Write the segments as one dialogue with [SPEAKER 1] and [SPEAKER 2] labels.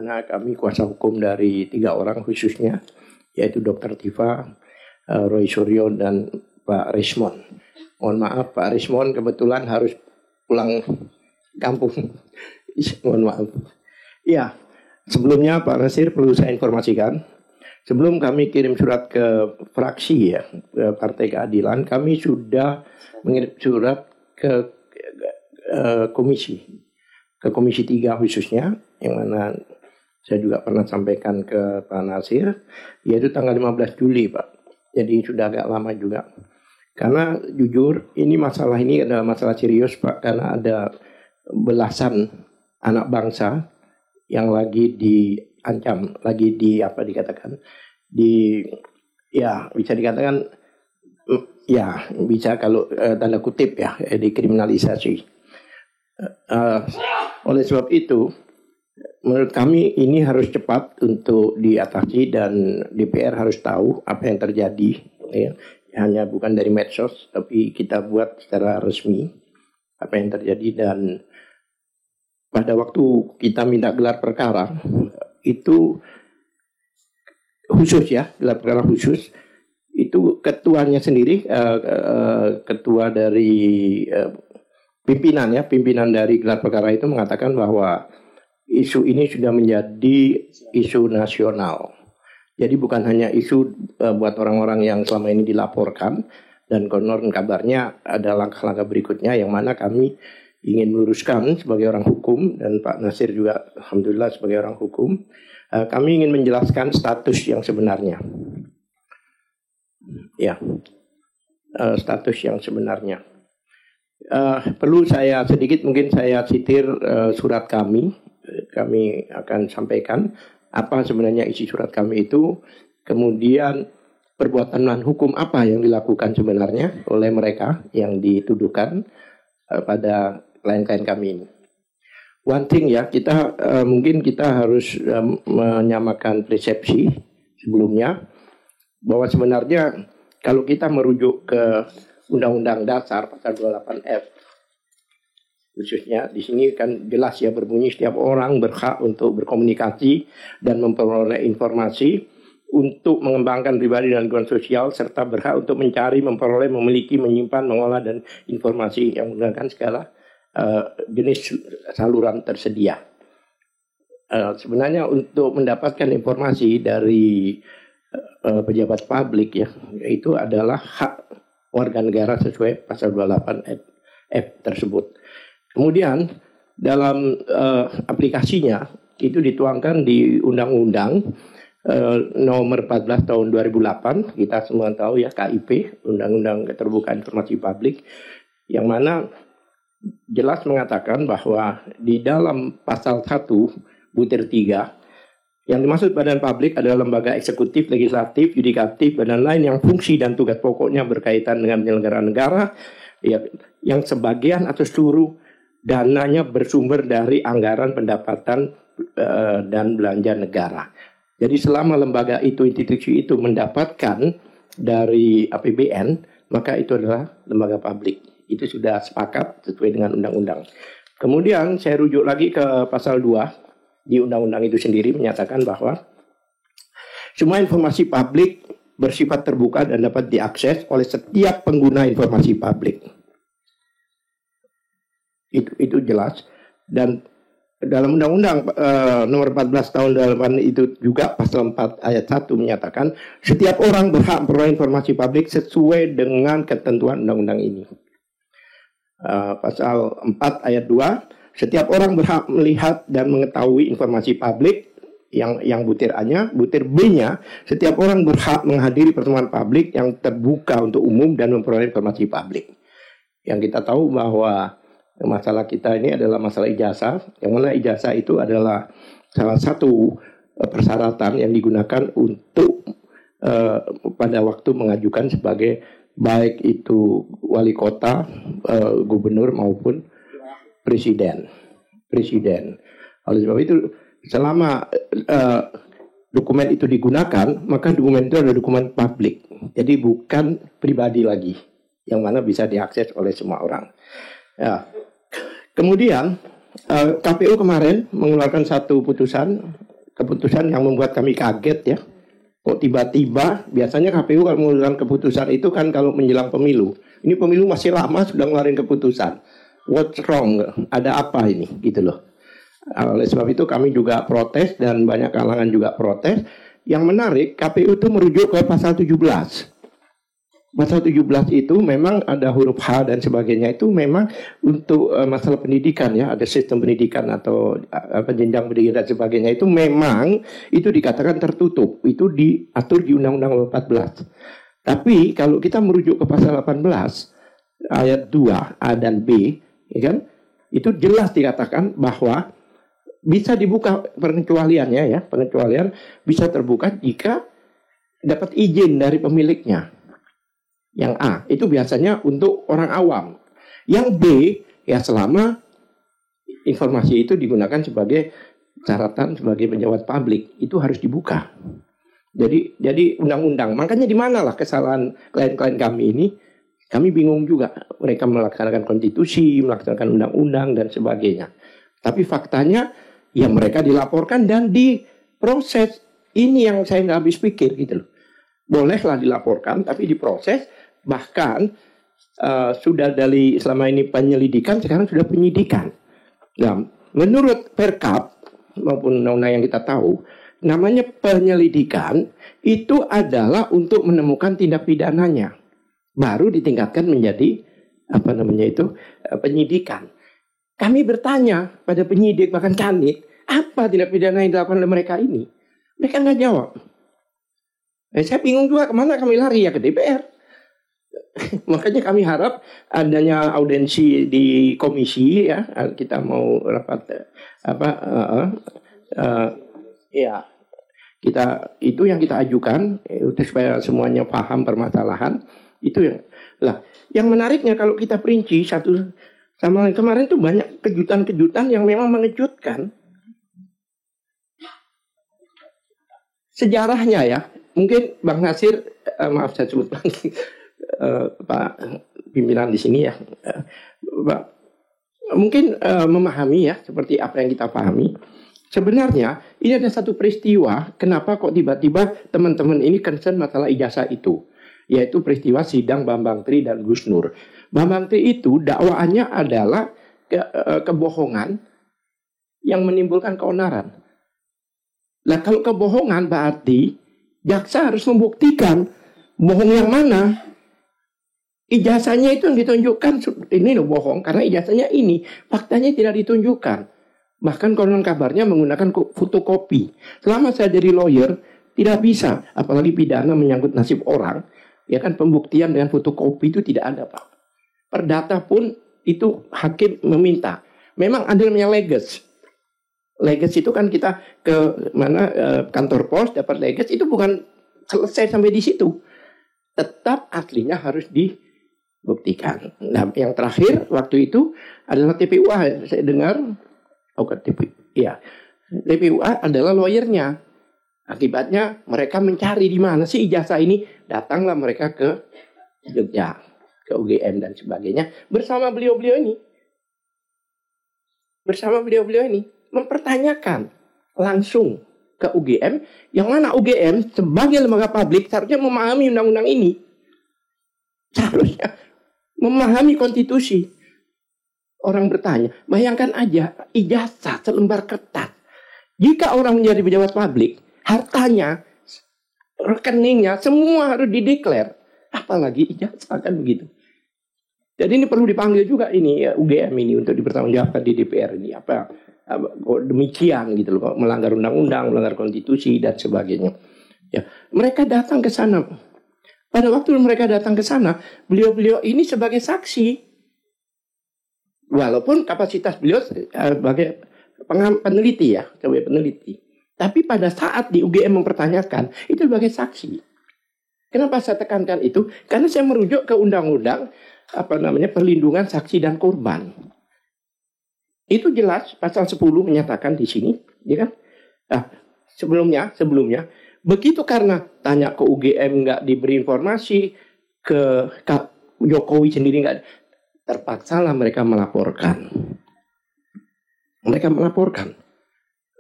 [SPEAKER 1] mana kami kuasa hukum dari 3 orang khususnya, yaitu Dr. Tifa, Roy Suryo, dan Pak Rismon. Mohon maaf Pak Rismon kebetulan harus pulang kampung. Mohon maaf. Ya, sebelumnya Pak Nasir perlu saya informasikan, sebelum kami kirim surat ke fraksi ya, ke Partai Keadilan, kami sudah mengirim surat ke Komisi 3 khususnya, yang mana saya juga pernah sampaikan ke Pak Nasir, yaitu tanggal 15 Juli Pak. Jadi sudah agak lama juga. Karena jujur masalah ini adalah masalah serius Pak, karena ada belasan anak bangsa yang lagi diancam, lagi bisa dikatakan ya bisa kalau tanda kutip ya dikriminalisasi. Oleh sebab itu menurut kami ini harus cepat untuk diatasi dan DPR harus tahu apa yang terjadi ya. Hanya bukan dari medsos tapi kita buat secara resmi apa yang terjadi. Dan pada waktu kita minta gelar perkara itu khusus ya, gelar perkara khusus itu ketuanya sendiri ketua dari pimpinan dari gelar perkara itu mengatakan bahwa isu ini sudah menjadi isu nasional. Jadi bukan hanya isu buat orang-orang yang selama ini dilaporkan, dan konon kabarnya ada langkah-langkah berikutnya yang mana kami ingin meluruskan sebagai orang hukum, dan Pak Nasir juga alhamdulillah sebagai orang hukum, kami ingin menjelaskan status yang sebenarnya. Ya, status yang sebenarnya. Perlu saya sedikit mungkin saya sitir surat kami akan sampaikan apa sebenarnya isi surat kami itu, kemudian perbuatan melawan hukum apa yang dilakukan sebenarnya oleh mereka yang dituduhkan pada klien-klien kami ini. One thing ya, mungkin kita harus menyamakan persepsi sebelumnya bahwa sebenarnya kalau kita merujuk ke Undang-Undang Dasar pasal 28F khususnya di sini kan jelas ya berbunyi setiap orang berhak untuk berkomunikasi dan memperoleh informasi untuk mengembangkan pribadi dan lingkungan sosial serta berhak untuk mencari, memperoleh, memiliki, menyimpan, mengolah dan informasi yang menggunakan segala jenis saluran tersedia. Sebenarnya untuk mendapatkan informasi dari pejabat publik ya, itu adalah hak warga negara sesuai pasal 28F tersebut. Kemudian dalam aplikasinya itu dituangkan di Undang-Undang nomor 14 tahun 2008, kita semua tahu ya KIP, Undang-Undang Keterbukaan Informasi Publik, yang mana jelas mengatakan bahwa di dalam pasal 1 butir 3 yang dimaksud badan publik adalah lembaga eksekutif, legislatif, yudikatif, badan lain yang fungsi dan tugas pokoknya berkaitan dengan penyelenggaraan negara, ya, yang sebagian atau seluruh dananya bersumber dari anggaran pendapatan dan belanja negara. Jadi selama lembaga itu, institusi itu mendapatkan dari APBN, maka itu adalah lembaga publik. Itu sudah sepakat sesuai dengan undang-undang. Kemudian saya rujuk lagi ke pasal 2 di undang-undang itu sendiri menyatakan bahwa semua informasi publik bersifat terbuka dan dapat diakses oleh setiap pengguna informasi publik. Itu jelas. Dan dalam undang-undang nomor 14 tahun 2008 itu juga pasal 4 ayat 1 menyatakan setiap orang berhak memperoleh informasi publik sesuai dengan ketentuan undang-undang ini. Pasal 4 ayat 2, setiap orang berhak melihat dan mengetahui informasi publik yang butir A-nya, butir B-nya, setiap orang berhak menghadiri pertemuan publik yang terbuka untuk umum dan memperoleh informasi publik. Yang kita tahu bahwa masalah kita ini adalah masalah ijazah, yang mana ijazah itu adalah salah satu persyaratan yang digunakan untuk pada waktu mengajukan sebagai baik itu wali kota, gubernur maupun presiden. Oleh sebab itu selama dokumen itu digunakan, maka dokumen itu adalah dokumen publik. Jadi bukan pribadi lagi, yang mana bisa diakses oleh semua orang. Ya. Kemudian KPU kemarin mengeluarkan satu putusan keputusan yang membuat kami kaget ya. Kok tiba-tiba, biasanya KPU kalau mengeluarkan keputusan itu kan kalau menjelang pemilu. Ini pemilu masih lama sudah ngeluarin keputusan. What's wrong? Ada apa ini? Gitu loh. Oleh sebab itu kami juga protes dan banyak kalangan juga protes. Yang menarik, KPU itu merujuk ke pasal 17. Pasal 17 itu memang ada huruf H dan sebagainya, itu memang untuk masalah pendidikan ya, ada sistem pendidikan atau jenjang pendidikan dan sebagainya, itu memang itu dikatakan tertutup, itu diatur di Undang-Undang 14. Tapi kalau kita merujuk ke pasal 18 ayat 2 A dan B, ya kan, itu jelas dikatakan bahwa bisa dibuka pengecualiannya ya, pengecualian bisa terbuka jika dapat izin dari pemiliknya. Yang A itu biasanya untuk orang awam. Yang B ya selama informasi itu digunakan sebagai catatan sebagai pejabat publik, itu harus dibuka. Jadi undang-undang. Makanya di manalah kesalahan klien-klien kami ini? Kami bingung juga. Mereka melaksanakan konstitusi, melaksanakan undang-undang dan sebagainya. Tapi faktanya ya mereka dilaporkan dan diproses. Ini yang saya nggak habis pikir gitu loh. Bolehlah dilaporkan tapi diproses. Bahkan sudah dari selama ini penyelidikan, sekarang sudah penyidikan. Nah, menurut Perkap maupun undang-undang yang kita tahu, namanya penyelidikan itu adalah untuk menemukan tindak pidananya, baru ditingkatkan menjadi penyidikan. Kami bertanya pada penyidik bahkan Kanit, apa tindak pidana yang dilakukan oleh mereka ini? Mereka nggak jawab. Saya bingung juga kemana kami lari ya, ke DPR. Makanya kami harap adanya audiensi di komisi ya, kita mau rapat ya kita itu yang kita ajukan supaya semuanya paham permasalahan itu yang lah. Yang menariknya kalau kita perinci satu sama lain, kemarin tuh banyak kejutan-kejutan yang memang mengejutkan. Sejarahnya ya, mungkin Bang Nasir, maaf saya sebut lagi. Pak pimpinan di sini ya, Pak mungkin memahami ya seperti apa yang kita pahami. Sebenarnya ini ada satu peristiwa kenapa kok tiba-tiba teman-teman ini concern masalah ijazah itu, yaitu peristiwa sidang Bambang Tri dan Gus Nur. Bambang Tri itu dakwaannya adalah kebohongan yang menimbulkan keonaran. Nah kalau kebohongan berarti jaksa harus membuktikan bohong yang mana. Ijazahnya itu yang ditunjukkan, ini loh bohong karena ijazahnya ini, faktanya tidak ditunjukkan. Bahkan konon kabarnya menggunakan fotokopi. Selama saya jadi lawyer tidak bisa, apalagi pidana menyangkut nasib orang, ya kan pembuktian dengan fotokopi itu tidak ada Pak. Perdata pun itu hakim meminta. Memang ada namanya leges. Leges itu kan kita ke kantor pos dapat leges, itu bukan selesai sampai di situ. Tetap aslinya harus dibuktikan. Nah, yang terakhir waktu itu adalah TPUA. Saya dengar, TPUA adalah lawyernya. Akibatnya mereka mencari di mana sih ijazah ini. Datanglah mereka ke Jogja, ke UGM dan sebagainya bersama beliau-beliau ini. Mempertanyakan langsung ke UGM, yang mana UGM sebagai lembaga publik seharusnya memahami undang-undang ini. Seharusnya memahami konstitusi. Orang bertanya, bayangkan aja ijazah selembar kertas. Jika orang menjadi pejabat publik, hartanya, rekeningnya, semua harus dideklar. Apalagi ijazah kan begitu. Jadi ini perlu dipanggil juga ini ya, UGM ini untuk dipertanggungjawabkan di DPR ini. Apa demikian gitu loh, melanggar undang-undang, melanggar konstitusi dan sebagainya. Ya, mereka datang ke sana. Pada waktu mereka datang ke sana, beliau-beliau ini sebagai saksi. Walaupun kapasitas beliau sebagai peneliti ya, sebagai peneliti. Tapi pada saat di UGM mempertanyakan, itu sebagai saksi. Kenapa saya tekankan itu? Karena saya merujuk ke undang-undang perlindungan saksi dan korban. Itu jelas pasal 10 menyatakan di sini, ya kan? Nah, sebelumnya begitu karena tanya ke UGM nggak diberi informasi, ke Jokowi sendiri nggak, terpaksalah mereka melaporkan.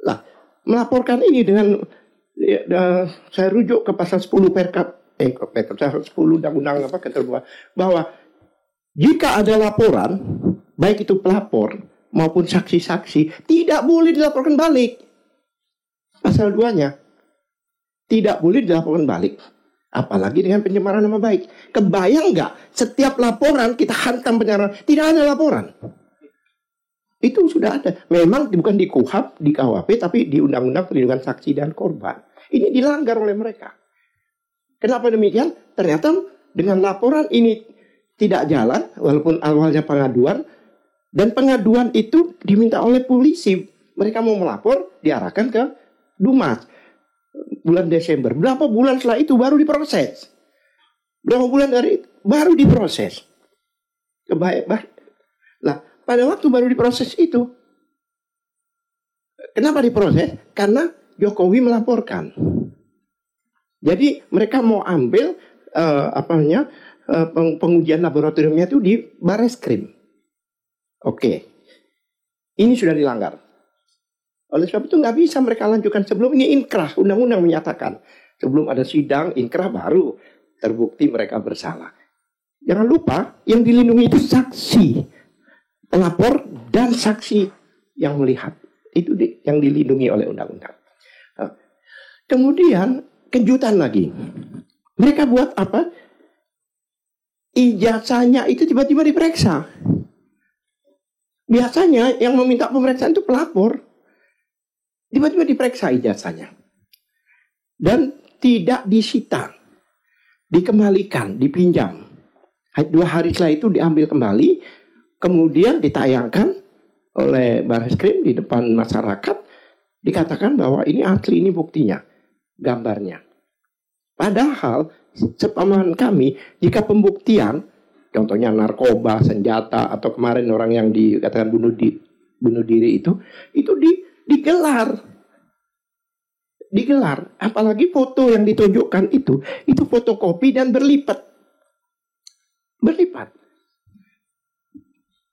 [SPEAKER 1] Lah, melaporkan ini dengan saya rujuk ke pasal 10 pasal 10 undang-undang keterbukaan bahwa jika ada laporan, baik itu pelapor maupun saksi-saksi, tidak boleh dilaporkan balik. Pasal 2-nya tidak boleh dilaporkan balik. Apalagi dengan pencemaran nama baik. Kebayang nggak? Setiap laporan kita hantam pencemaran. Tidak ada laporan. Itu sudah ada. Memang bukan di KUHP, di KUHP, tapi di Undang-Undang Perlindungan Saksi dan Korban. Ini dilanggar oleh mereka. Kenapa demikian? Ternyata dengan laporan ini tidak jalan, walaupun awalnya pengaduan. Dan pengaduan itu diminta oleh polisi. Mereka mau melapor, diarahkan ke Dumas. Bulan Desember. Berapa bulan setelah itu baru diproses. Berapa bulan dari itu baru diproses. Nah, pada waktu baru diproses itu, kenapa diproses? Karena Jokowi melaporkan. Jadi mereka mau ambil pengujian laboratoriumnya itu di Bareskrim. Oke. Ini sudah dilanggar. Oleh sebab itu nggak bisa mereka lanjutkan sebelum ini inkrah. Undang-undang menyatakan sebelum ada sidang inkrah baru terbukti mereka bersalah. Jangan lupa yang dilindungi itu saksi, pelapor dan saksi yang melihat. Itu yang dilindungi oleh undang-undang. Kemudian kejutan lagi. Mereka buat apa? Ijazahnya itu tiba-tiba diperiksa. Biasanya yang meminta pemeriksaan itu pelapor. Tiba-tiba diperiksa ijazahnya. Dan tidak disita. Dikembalikan, dipinjam. 2 hari setelah itu diambil kembali. Kemudian ditayangkan oleh Bareskrim di depan masyarakat. Dikatakan bahwa ini asli, ini buktinya. Gambarnya. Padahal sepemahaman kami, jika pembuktian, contohnya narkoba, senjata, atau kemarin orang yang dikatakan bunuh diri itu digelar. Apalagi foto yang ditunjukkan itu fotokopi dan berlipat.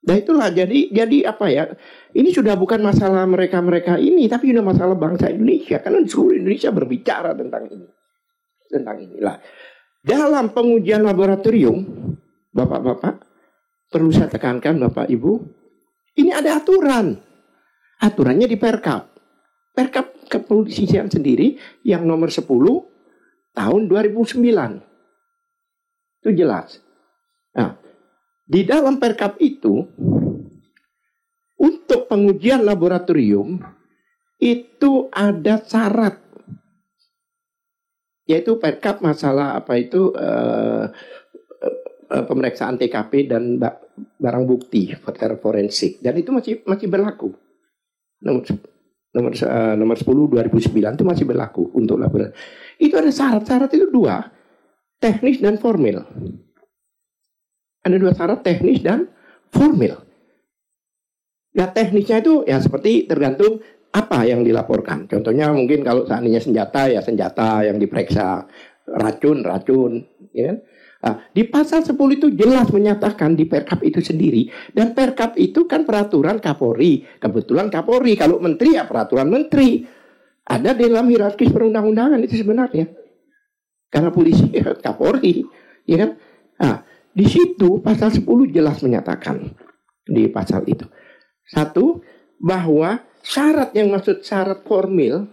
[SPEAKER 1] Nah itulah jadi apa ya? Ini sudah bukan masalah mereka ini, tapi sudah masalah bangsa Indonesia. Karena seluruh Indonesia berbicara tentang ini. Tentang inilah. Dalam pengujian laboratorium, Bapak-bapak, perlu saya tekankan Bapak Ibu, ini ada aturan. Aturannya di Perkap. Perkap Kepolisian sendiri yang nomor 10 tahun 2009. Itu jelas. Nah, di dalam Perkap itu, untuk pengujian laboratorium, itu ada syarat. Yaitu Perkap masalah pemeriksaan TKP dan barang bukti forensik. Dan itu masih berlaku. Nomor 10 2009 itu masih berlaku untuk laboratorium. Itu ada syarat-syarat itu 2, teknis dan formil. Ada 2 syarat, teknis dan formil. Nah, teknisnya itu ya seperti tergantung apa yang dilaporkan. Contohnya mungkin kalau seandainya senjata ya senjata yang diperiksa, racun, ya kan? Nah, di pasal 10 itu jelas menyatakan di Perkap itu sendiri. Dan Perkap itu kan peraturan Kapolri. Kebetulan Kapolri, kalau menteri ya peraturan menteri. Ada dalam hierarkis perundang-undangan itu sebenarnya. Karena polisi ya Kapolri. Ya kan? Nah, di situ pasal 10 jelas menyatakan di pasal itu. 1, bahwa syarat yang maksud syarat formil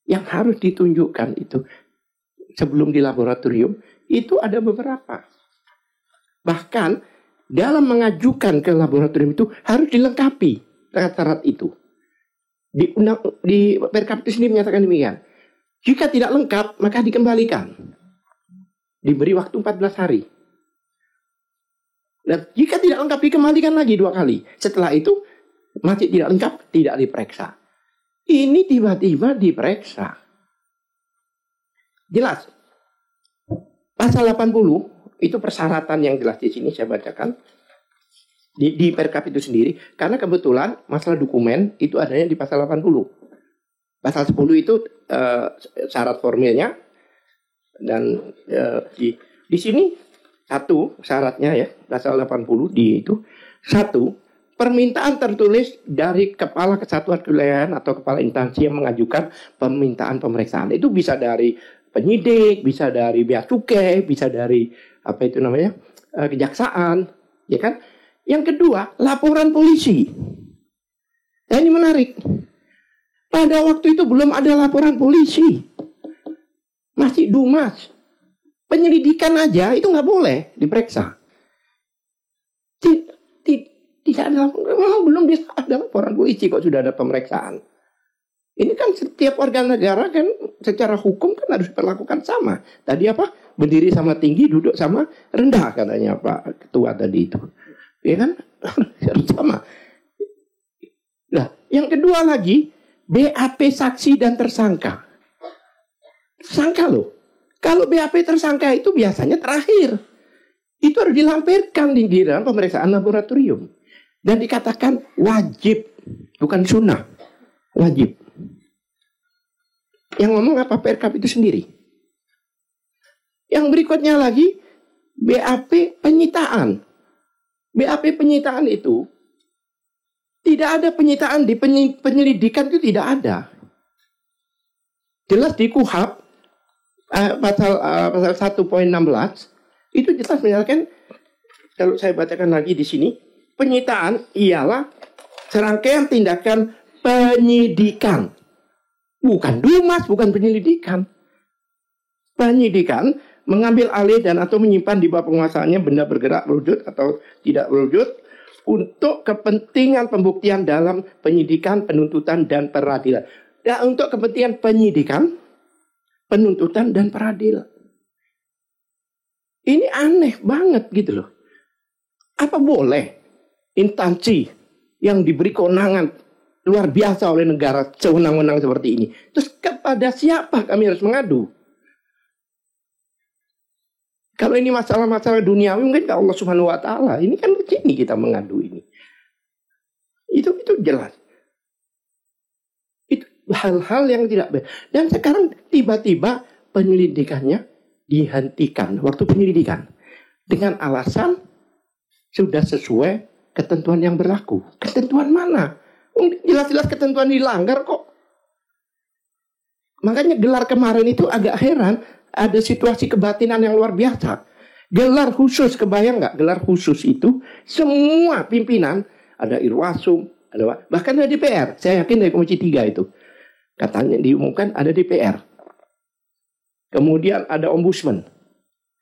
[SPEAKER 1] yang harus ditunjukkan itu sebelum di laboratorium itu ada beberapa. Bahkan dalam mengajukan ke laboratorium itu harus dilengkapi syarat-syarat itu. Di Perkap itu sendiri menyatakan demikian. Jika tidak lengkap maka dikembalikan. Diberi waktu 14 hari. Dan jika tidak lengkap dikembalikan lagi 2 kali. Setelah itu masih tidak lengkap, tidak diperiksa. Ini tiba-tiba diperiksa. Jelas. Pasal 80 itu persyaratan yang jelas di sini saya bacakan di Perkap itu sendiri. Karena kebetulan masalah dokumen itu adanya di pasal 80. Pasal 10 itu syarat formilnya. Dan di sini 1 syaratnya ya pasal 80 di itu 1, permintaan tertulis dari kepala kesatuan kewilayahan atau kepala instansi yang mengajukan permintaan pemeriksaan. Itu bisa dari penyidik, bisa dari bea cukai, bisa dari kejaksaan, ya kan? Yang kedua, laporan polisi. Nah, ini menarik. Pada waktu itu belum ada laporan polisi. Masih Dumas. Penyelidikan aja itu nggak boleh diperiksa. Tidak ada, memang belum ada laporan polisi kok sudah ada pemeriksaan. Ini kan setiap warga negara kan secara hukum kan harus diperlakukan sama. Tadi apa? Berdiri sama tinggi, duduk sama rendah katanya Pak Ketua tadi itu. Ya kan? Harus sama. Nah, yang kedua lagi, BAP saksi dan tersangka. Tersangka loh. Kalau BAP tersangka itu biasanya terakhir. Itu harus dilampirkan di dalam pemeriksaan laboratorium. Dan dikatakan wajib. Bukan sunnah. Wajib. Yang ngomong apa? Perkap itu sendiri. Yang berikutnya lagi, BAP penyitaan. BAP penyitaan itu tidak ada penyitaan di penyelidikan, itu tidak ada. Jelas di KUHP pasal 1.16 itu jelas menyatakan, kalau saya bacakan lagi di sini, penyitaan ialah serangkaian tindakan penyidikan. Bukan Dumas, bukan penyelidikan. Penyidikan mengambil alih dan atau menyimpan di bawah penguasaannya benda bergerak, berwujud atau tidak berwujud untuk kepentingan pembuktian dalam penyidikan, penuntutan, dan peradilan. Dan untuk kepentingan penyidikan, penuntutan, dan peradilan. Ini aneh banget gitu loh. Apa boleh instansi yang diberi kewenangan luar biasa oleh negara sewenang-wenang seperti ini? Terus kepada siapa kami harus mengadu? Kalau ini masalah-masalah duniawi mungkin ke Allah Subhanahu wa taala. Ini kan ke sini kita mengadu ini. Itu jelas. Itu hal-hal yang tidak benar. Dan sekarang tiba-tiba penyelidikannya dihentikan waktu penyelidikan dengan alasan sudah sesuai ketentuan yang berlaku. Ketentuan mana? Jelas-jelas ketentuan dilanggar kok. Makanya gelar kemarin itu agak heran. Ada situasi kebatinan yang luar biasa. Gelar khusus, kebayang nggak? Gelar khusus itu semua pimpinan, ada Irwasum, bahkan ada DPR. Saya yakin dari Komisi 3 itu. Katanya diumumkan ada DPR. Kemudian ada Ombudsman.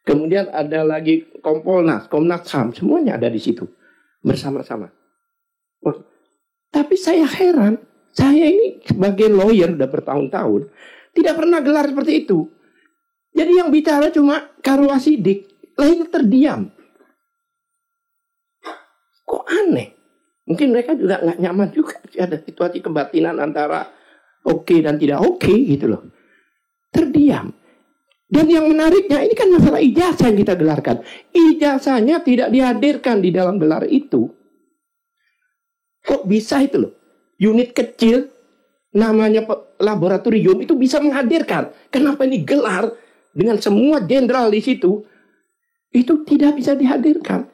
[SPEAKER 1] Kemudian ada lagi Kompolnas, Komnas HAM, semuanya ada di situ bersama-sama. Tapi saya heran, saya ini sebagai lawyer udah bertahun-tahun tidak pernah gelar seperti itu. Jadi yang bicara cuma Karwa Sidik, lainnya terdiam. Kok aneh? Mungkin mereka juga nggak nyaman juga. Ada situasi kebatinan antara oke dan tidak oke gitu loh. Terdiam. Dan yang menariknya ini kan masalah ijazah yang kita gelarkan. Ijazahnya tidak dihadirkan di dalam gelar itu. Kok bisa itu loh? Unit kecil namanya laboratorium itu bisa menghadirkan. Kenapa ini gelar dengan semua jenderal di situ itu tidak bisa dihadirkan?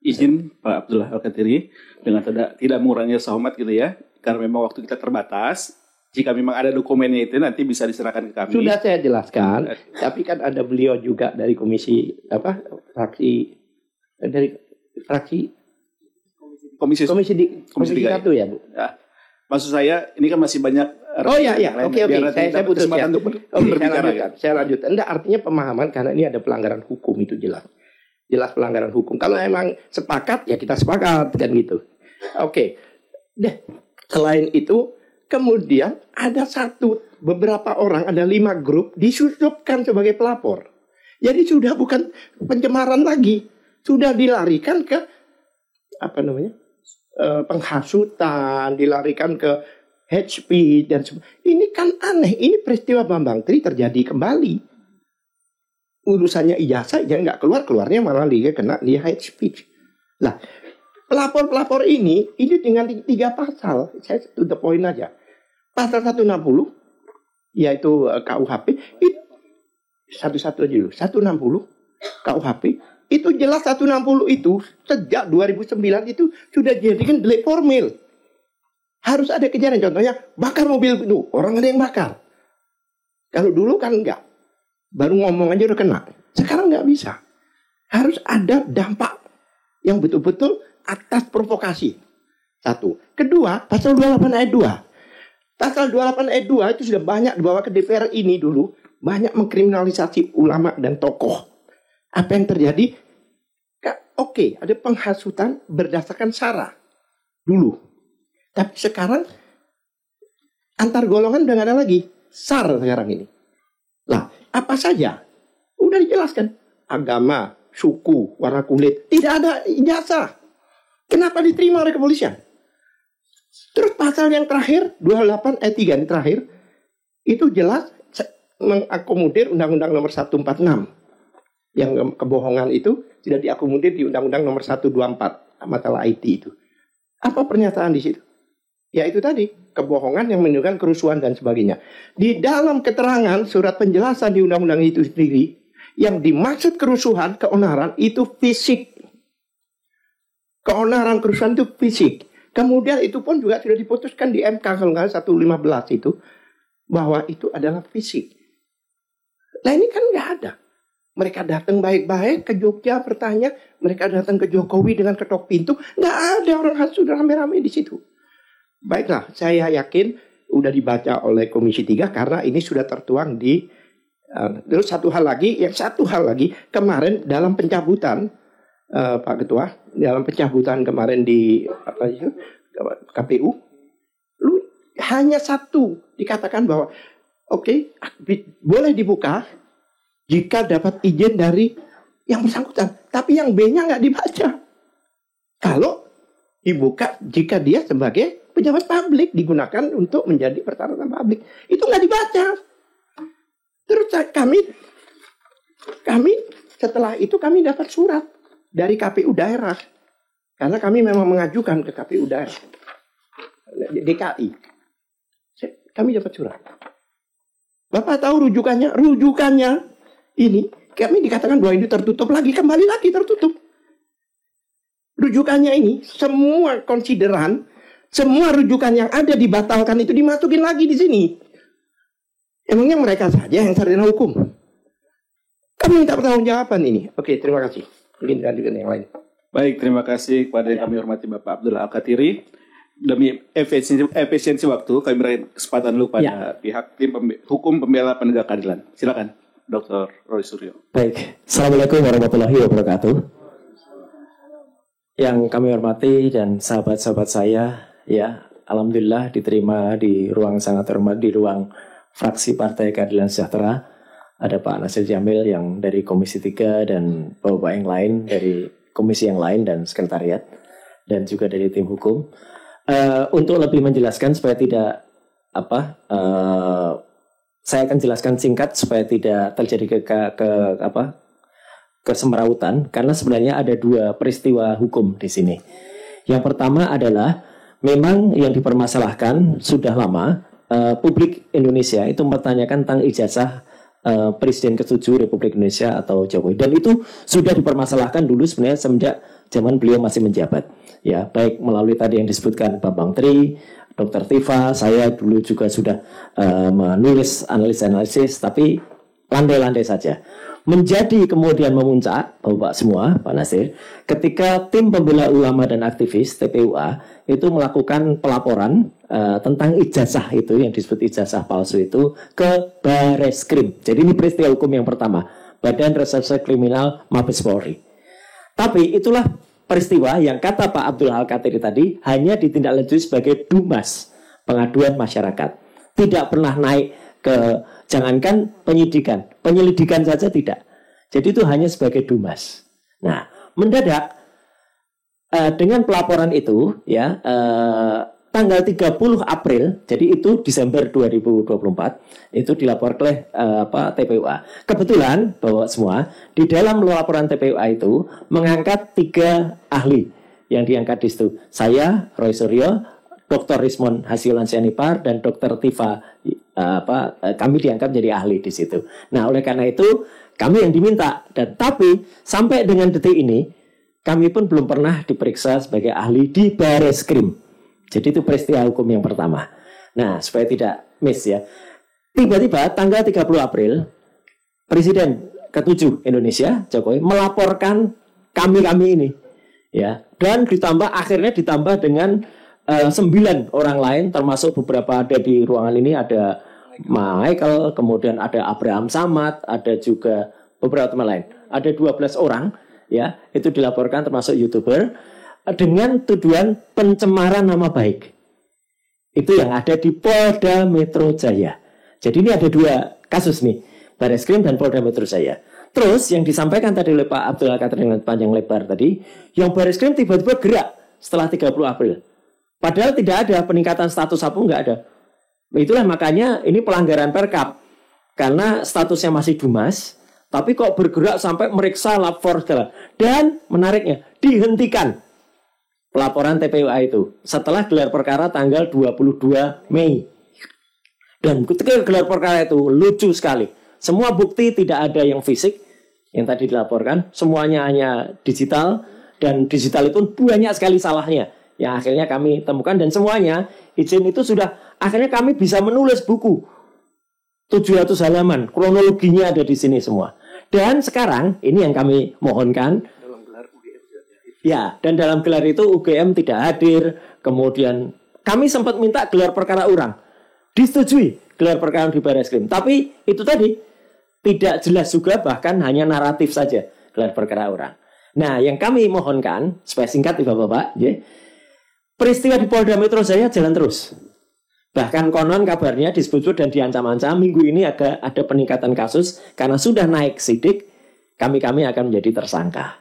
[SPEAKER 2] Izin Pak Abdullah Al-Qadiri dengan tidak mengurangi rasa hormat gitu ya, karena memang waktu kita terbatas. Jika memang ada dokumennya itu nanti bisa diserahkan ke kami.
[SPEAKER 1] Sudah saya jelaskan, tapi kan ada beliau juga dari komisi Komisi 1 ya Bu.
[SPEAKER 2] Ya. Maksud saya ini kan masih banyak.
[SPEAKER 1] Oh ya. Oke. Saya putus ya. Saya lanjut. Enggak, artinya pemahaman karena ini ada pelanggaran hukum itu jelas. Jelas pelanggaran hukum. Kalau emang sepakat ya kita sepakat kan gitu. Oke. Selain itu kemudian ada beberapa orang, ada 5 grup disusupkan sebagai pelapor. Jadi sudah bukan pencemaran lagi, sudah dilarikan ke penghasutan, dilarikan ke hate speech dan ini kan aneh. Ini peristiwa Bambang Tri terjadi kembali. Urusannya ijazah dia nggak keluarnya malah dia kena hate speech. Lah, pelapor ini dengan 3 pasal. Saya to the point aja. Pasal 160 yaitu KUHP itu satu-satu aja dulu. 160 KUHP Itu jelas 160 itu sejak 2009 itu sudah dijadikan delik formil. Harus ada kejadian, contohnya bakar mobil itu, orang ada yang bakar. Kalau dulu kan enggak, baru ngomong aja udah kena. Sekarang nggak bisa. Harus ada dampak yang betul-betul atas provokasi. Satu. Kedua, pasal 28 ayat 2. Pasal 28 ayat 2 itu sudah banyak dibawa ke DPR ini dulu. Banyak mengkriminalisasi ulama dan tokoh. Apa yang terjadi? Oke, ada penghasutan berdasarkan sara. Dulu. Tapi sekarang antar golongan udah nggak ada lagi. SAR sekarang ini. Lah, apa saja? Udah dijelaskan. Agama, suku, warna kulit. Tidak ada ijazah. Kenapa diterima oleh kepolisian? Terus pasal yang terakhir, 28 ayat 3 yang terakhir, itu jelas mengakomodir Undang-Undang nomor 146. Yang kebohongan itu tidak diakomodir di Undang-Undang nomor 124, masalah IT itu. Apa pernyataan di situ? Ya itu tadi, kebohongan yang menunjukkan kerusuhan dan sebagainya. Di dalam keterangan surat penjelasan di Undang-Undang itu sendiri, yang dimaksud kerusuhan, keonaran, itu fisik. Keonaran kerusuhan itu fisik. Kemudian itu pun juga sudah diputuskan di MK kalau nggak 115 itu bahwa itu adalah fisik. Nah ini kan nggak ada. Mereka datang baik-baik ke Jogja bertanya, mereka datang ke Jokowi dengan ketok pintu, nggak ada orang sudah rame-rame di situ. Baiklah, saya yakin udah dibaca oleh Komisi 3 karena ini sudah tertuang di terus satu hal lagi kemarin dalam pencabutan Pak Ketua, dalam pencabutan kemarin di KPU, hanya satu dikatakan bahwa oke, boleh dibuka jika dapat izin dari yang bersangkutan, tapi yang B-nya nggak dibaca. Kalau dibuka jika dia sebagai pejabat publik digunakan untuk menjadi persyaratan publik, itu nggak dibaca. Terus kami setelah itu kami dapat surat dari KPU daerah. Karena kami memang mengajukan ke KPU daerah. DKI. Kami dapat surat. Bapak tahu rujukannya? Rujukannya ini, kami dikatakan bahwa ini tertutup lagi. Kembali lagi tertutup. Rujukannya ini, semua konsideran, semua rujukan yang ada dibatalkan itu dimasukin lagi di sini. Emangnya mereka saja yang sarjana hukum? Kami minta pertanggungjawaban ini. Oke, terima kasih. Mungkin lanjutkan yang lain.
[SPEAKER 2] Baik, terima kasih kepada yang kami hormati Bapak Abdul Al-Katiri. Demi efisiensi waktu, kami berikan kesempatan dulu pada pihak tim hukum pembela penegak keadilan. Silakan, Dr. Roy Suryo.
[SPEAKER 3] Baik, Assalamualaikum warahmatullahi wabarakatuh. Yang kami hormati dan sahabat-sahabat saya, ya, alhamdulillah diterima di ruang sangat hormat, di ruang fraksi Partai Keadilan Sejahtera. Ada Pak Nasir Jamil yang dari Komisi 3 dan Bapak yang lain dari komisi yang lain dan sekretariat dan juga dari tim hukum. Untuk lebih menjelaskan supaya tidak saya akan jelaskan singkat supaya tidak terjadi kesemrautan karena sebenarnya ada dua peristiwa hukum di sini. Yang pertama adalah memang yang dipermasalahkan sudah lama publik Indonesia itu mempertanyakan tentang ijazah Presiden ke-7 Republik Indonesia atau Jokowi, dan itu sudah dipermasalahkan dulu sebenarnya semenjak zaman beliau masih menjabat, ya, baik melalui tadi yang disebutkan Bambang Tri, Dr. Tifa, saya dulu juga sudah menulis analisis, tapi landai-landai saja. Menjadi kemudian memuncak, Bapak semua, Pak Nasir, ketika tim pembela ulama dan aktivis TPUA itu melakukan pelaporan tentang ijazah itu, yang disebut ijazah palsu itu, ke Bareskrim. Jadi ini peristiwa hukum yang pertama, Badan Reserse Kriminal Mabes Polri. Tapi itulah peristiwa yang kata Pak Abdul Al-Katiri tadi hanya ditindaklanjuti sebagai DUMAS, pengaduan masyarakat. Tidak pernah naik ke, jangankan penyidikan, penyelidikan saja tidak. Jadi itu hanya sebagai DUMAS. Nah, mendadak dengan pelaporan itu, ya, tanggal 30 April, jadi itu Desember 2024, itu dilaporkan oleh TPUA. Kebetulan bahwa semua di dalam laporan TPUA itu mengangkat 3 ahli yang diangkat di situ. Saya, Roy Suryo, Dr. Rismon Hasilan Sianipar, dan Dr. Tifa, kami diangkat menjadi ahli di situ. Nah, oleh karena itu Kami yang diminta. Dan tapi sampai dengan detik ini kami pun belum pernah diperiksa sebagai ahli di Bareskrim. Jadi itu peristiwa hukum yang pertama. Nah, supaya tidak miss ya. Tiba-tiba tanggal 30 April Presiden ke-7 Indonesia Jokowi melaporkan kami ini ya, dan akhirnya ditambah dengan 9 orang lain, termasuk beberapa ada di ruangan ini, ada Michael, kemudian ada Abraham Samad, ada juga beberapa teman lain, ada 12 orang ya, itu dilaporkan termasuk YouTuber dengan tuduhan pencemaran nama baik. Itu yang ada di Polda Metro Jaya. Jadi ini ada 2 kasus nih, Bareskrim dan Polda Metro Jaya. Terus yang disampaikan tadi oleh Pak Abdul Qadir dengan panjang lebar tadi, yang Bareskrim tiba-tiba gerak setelah 30 April. Padahal tidak ada peningkatan status apa, nggak ada. Itulah makanya ini pelanggaran Perkap. Karena statusnya masih Dumas, tapi kok bergerak sampai meriksa lapor segala. Dan menariknya, dihentikan pelaporan TPUA itu setelah gelar perkara tanggal 22 Mei. Dan ketika gelar perkara itu lucu sekali. Semua bukti tidak ada yang fisik yang tadi dilaporkan, semuanya hanya digital, dan digital itu banyak sekali salahnya yang akhirnya kami temukan, dan semuanya izin itu sudah akhirnya kami bisa menulis buku 700 halaman, kronologinya ada di sini semua. Dan sekarang ini yang kami mohonkan. Ya, dan dalam gelar itu UGM tidak hadir. Kemudian kami sempat minta gelar perkara ulang, disetujui gelar perkara di Bareskrim. Tapi itu tadi tidak jelas juga, bahkan hanya naratif saja gelar perkara ulang. Nah, yang kami mohonkan supaya singkat Bapak-bapak, ya, peristiwa di Polda Metro Jaya jalan terus. Bahkan konon kabarnya disebut dan diancam-ancam minggu ini ada peningkatan kasus karena sudah naik sidik, kami akan menjadi tersangka.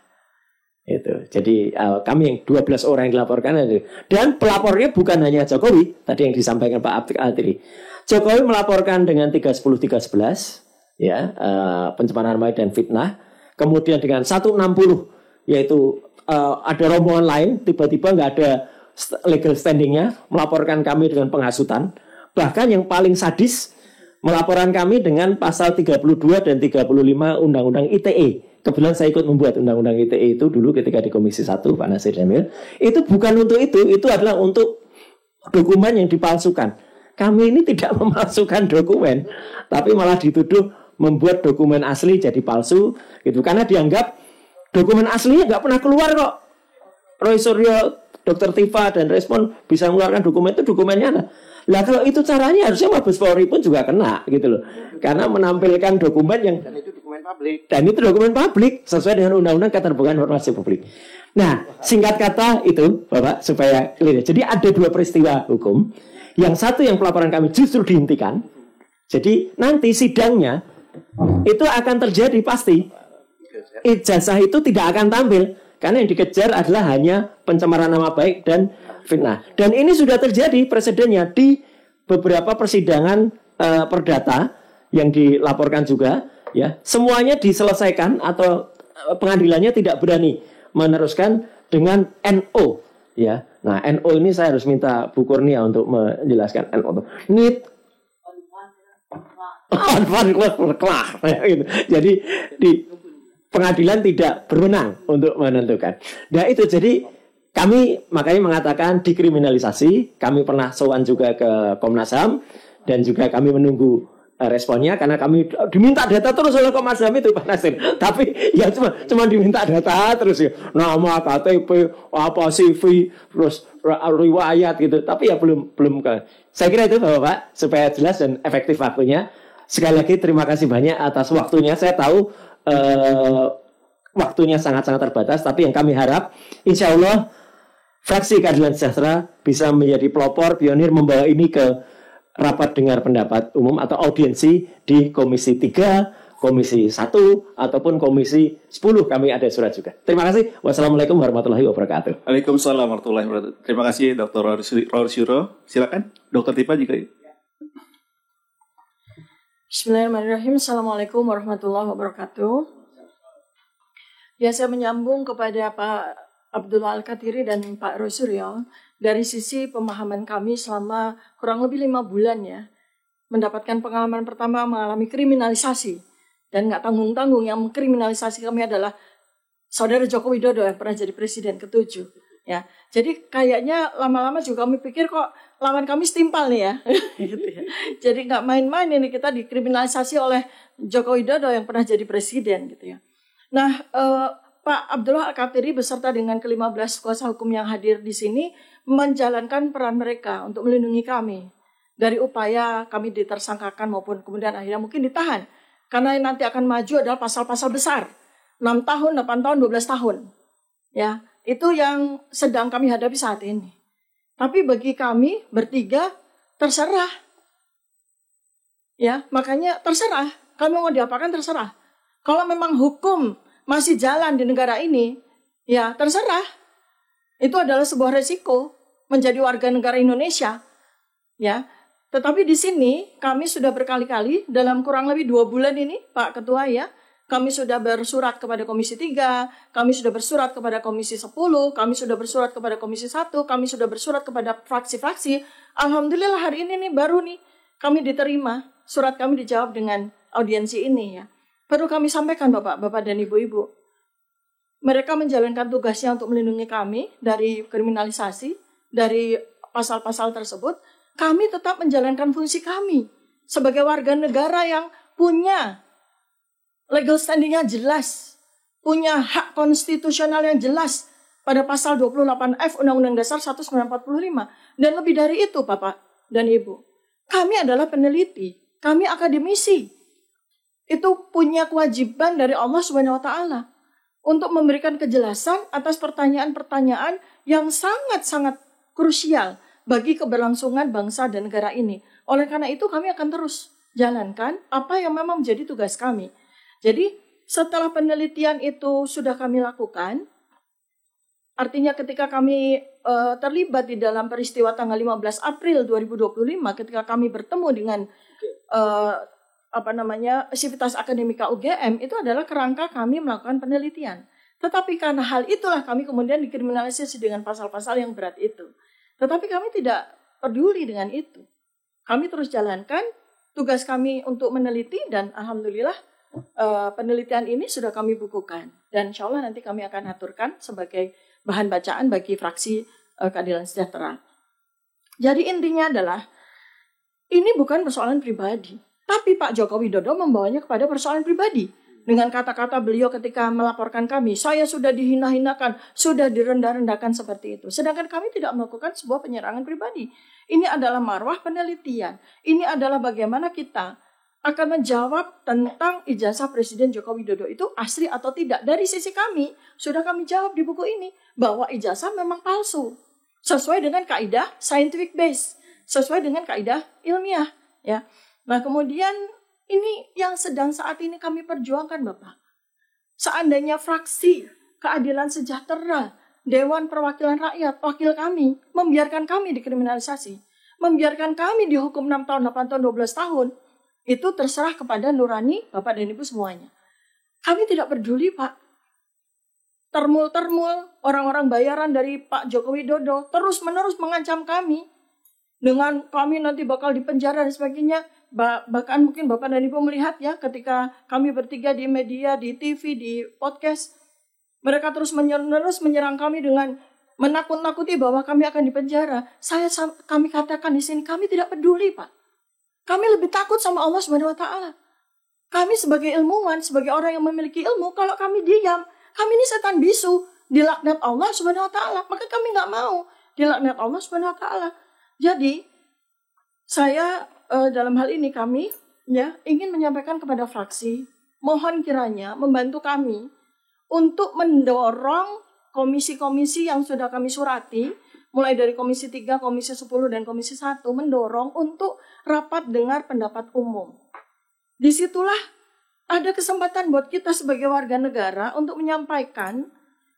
[SPEAKER 3] Itu. Jadi kami yang 12 orang yang dilaporkan itu. Dan pelapornya bukan hanya Jokowi, tadi yang disampaikan Pak Abdul Qadir. Jokowi melaporkan dengan 310-311 ya, pencemaran nama baik dan fitnah. Kemudian dengan 160 yaitu ada rombongan lain tiba-tiba nggak ada legal standingnya, melaporkan kami dengan penghasutan. Bahkan yang paling sadis melaporkan kami dengan pasal 32 dan 35 Undang-Undang ITE. Kebetulan saya ikut membuat Undang-Undang ITE itu dulu ketika di Komisi 1 Pak Nasir Jamil. Itu bukan untuk itu adalah untuk dokumen yang dipalsukan. Kami ini tidak memalsukan dokumen, tapi malah dituduh membuat dokumen asli jadi palsu gitu, karena dianggap dokumen aslinya nggak pernah keluar kok. Roy Suryo, Dr. Tifa dan Respon bisa mengeluarkan dokumen itu, dokumennya ada. Lah kalau itu caranya harusnya Mabes Polri pun juga kena gitu loh. Karena menampilkan dokumen yang
[SPEAKER 1] dan itu dokumen publik.
[SPEAKER 3] Dan itu dokumen publik sesuai dengan Undang-Undang Keterbukaan Informasi Publik. Nah, singkat kata itu Bapak supaya clear. Jadi ada 2 peristiwa hukum. Yang satu yang pelaporan kami justru dihentikan. Jadi nanti sidangnya itu akan terjadi pasti. Ijazah itu tidak akan tampil. Karena yang dikejar adalah hanya pencemaran nama baik dan fitnah. Dan ini sudah terjadi presidennya di beberapa persidangan perdata yang dilaporkan juga. Ya, semuanya diselesaikan atau pengadilannya tidak berani meneruskan dengan NO. Ya, nah NO ini saya harus minta Bu Kurnia untuk menjelaskan NO. Need gitu. Jadi di pengadilan tidak berwenang untuk menentukan. Nah itu jadi kami makanya mengatakan dikriminalisasi. Kami pernah sowan juga ke Komnas HAM dan juga kami menunggu responnya karena kami diminta data terus oleh Komnas HAM itu Pak Nasir. Tapi ya cuma diminta data terus ya. Nama, KTP, apa CV, terus riwayat gitu. Tapi ya belum ke. Saya kira itu Bapak supaya jelas dan efektif waktunya. Sekali lagi terima kasih banyak atas waktunya. Saya tahu waktunya sangat-sangat terbatas, tapi yang kami harap insya Allah fraksi Keadilan Sejahtera bisa menjadi pelopor pionir membawa ini ke rapat dengar pendapat umum atau audiensi di Komisi 3, Komisi 1 ataupun Komisi 10. Kami ada surat juga. Terima kasih. Wassalamualaikum warahmatullahi wabarakatuh.
[SPEAKER 2] Waalaikumsalam warahmatullahi wabarakatuh. Terima kasih Dr. Roy Suryo. Silakan Dr. Tifa jika.
[SPEAKER 4] Bismillahirrahmanirrahim. Assalamualaikum warahmatullahi wabarakatuh. Ya, saya menyambung kepada Pak Abdul Al-Qatiri dan Pak Roy Suryo. Dari sisi pemahaman kami selama kurang lebih 5 bulan ya, mendapatkan pengalaman pertama mengalami kriminalisasi dan nggak tanggung-tanggung. Yang mengkriminalisasi kami adalah Saudara Joko Widodo yang pernah jadi presiden ke-7. Ya, jadi kayaknya lama-lama juga kami pikir kok lawan kami setimpal nih ya. Gitu ya. Jadi nggak main-main ini kita dikriminalisasi oleh Joko Widodo yang pernah jadi presiden gitu ya. Nah, Pak Abdullah Al-Katiri beserta dengan ke-15 kuasa hukum yang hadir di sini menjalankan peran mereka untuk melindungi kami dari upaya kami ditersangkakan maupun kemudian akhirnya mungkin ditahan. Karena yang nanti akan maju adalah pasal-pasal besar. 6 tahun, 8 tahun, 12 tahun. Ya, itu yang sedang kami hadapi saat ini. Tapi bagi kami bertiga terserah. Ya, makanya terserah. Kami mau diapakan terserah. Kalau memang hukum masih jalan di negara ini, ya terserah. Itu adalah sebuah resiko menjadi warga negara Indonesia. Ya, tetapi di sini kami sudah berkali-kali dalam kurang lebih 2 bulan ini, Pak Ketua ya, kami sudah bersurat kepada Komisi 3, kami sudah bersurat kepada Komisi 10, kami sudah bersurat kepada Komisi 1, kami sudah bersurat kepada fraksi-fraksi. Alhamdulillah hari ini nih baru nih kami diterima, surat kami dijawab dengan audiensi ini ya. Perlu kami sampaikan Bapak dan Ibu-Ibu, mereka menjalankan tugasnya untuk melindungi kami dari kriminalisasi, dari pasal-pasal tersebut. Kami tetap menjalankan fungsi kami sebagai warga negara yang punya legal standing-nya jelas, punya hak konstitusional yang jelas pada pasal 28F Undang-Undang Dasar 1945. Dan lebih dari itu Bapak dan Ibu, kami adalah peneliti, kami akademisi. Itu punya kewajiban dari Allah SWT untuk memberikan kejelasan atas pertanyaan-pertanyaan yang sangat-sangat krusial bagi keberlangsungan bangsa dan negara ini. Oleh karena itu kami akan terus jalankan apa yang memang menjadi tugas kami. Jadi setelah penelitian itu sudah kami lakukan, artinya ketika kami terlibat di dalam peristiwa tanggal 15 April 2025, ketika kami bertemu dengan Sivitas Akademika UGM, itu adalah kerangka kami melakukan penelitian. Tetapi karena hal itulah kami kemudian dikriminalisasi dengan pasal-pasal yang berat itu. Tetapi kami tidak peduli dengan itu. Kami terus jalankan tugas kami untuk meneliti dan alhamdulillah penelitian ini sudah kami bukukan. Dan insya Allah nanti kami akan aturkan sebagai bahan bacaan bagi fraksi Keadilan Sejahtera. Jadi intinya adalah ini bukan persoalan pribadi. Tapi Pak Joko Widodo membawanya kepada persoalan pribadi. Dengan kata-kata beliau ketika melaporkan kami, saya sudah dihina-hinakan, sudah direndah-rendahkan seperti itu. Sedangkan kami tidak melakukan sebuah penyerangan pribadi. Ini adalah marwah penelitian. Ini adalah bagaimana kita akan menjawab tentang ijazah Presiden Joko Widodo itu asli atau tidak. Dari sisi kami, sudah kami jawab di buku ini, bahwa ijazah memang palsu. Sesuai dengan kaidah scientific base, sesuai dengan kaidah ilmiah. Ya. Nah kemudian ini yang sedang saat ini kami perjuangkan Bapak. Seandainya fraksi Keadilan Sejahtera, Dewan Perwakilan Rakyat, wakil kami, membiarkan kami dikriminalisasi, membiarkan kami dihukum 6 tahun, 8 tahun, 12 tahun, itu terserah kepada nurani Bapak dan Ibu semuanya. Kami tidak peduli Pak. Termul-termul orang-orang bayaran dari Pak Joko Widodo terus-menerus mengancam kami dengan kami nanti bakal dipenjara dan sebagainya. Bahkan mungkin Bapak dan Ibu melihat ya ketika kami bertiga di media, di TV, di podcast, mereka terus menyerang kami dengan menakut-nakuti bahwa kami akan dipenjara. Kami katakan di sini kami tidak peduli Pak. Kami lebih takut sama Allah Subhanahu Wa Taala. Kami sebagai ilmuwan, sebagai orang yang memiliki ilmu, kalau kami diam, kami ini setan bisu, dilaknat Allah Subhanahu Wa Taala. Maka kami nggak mau dilaknat Allah Subhanahu Wa Taala. Jadi saya dalam hal ini kami ya ingin menyampaikan kepada fraksi, mohon kiranya membantu kami untuk mendorong komisi-komisi yang sudah kami surati, mulai dari Komisi 3, Komisi 10, dan Komisi 1, mendorong untuk rapat dengar pendapat umum. Disitulah ada kesempatan buat kita sebagai warga negara untuk menyampaikan,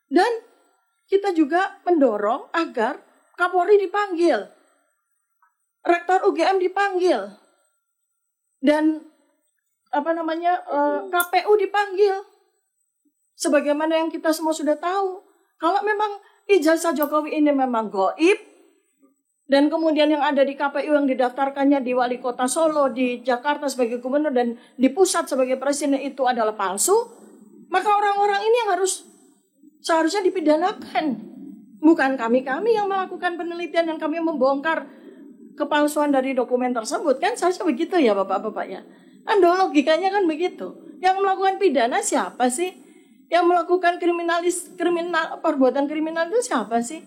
[SPEAKER 4] dan kita juga mendorong agar Kapolri dipanggil, Rektor UGM dipanggil, dan KPU dipanggil. Sebagaimana yang kita semua sudah tahu, kalau memang ijazah Jokowi ini memang gaib, Dan kemudian yang ada di KPU yang didaftarkannya di Wali Kota Solo, di Jakarta sebagai gubernur, dan di pusat sebagai presiden itu adalah palsu, maka orang-orang ini yang seharusnya dipidanakan. Bukan kami-kami yang melakukan penelitian dan kami membongkar kepalsuan dari dokumen tersebut. Kan seharusnya begitu ya Bapak-Bapak ya. Anda logikanya kan begitu. Yang melakukan pidana siapa sih? Yang melakukan perbuatan kriminal itu siapa sih?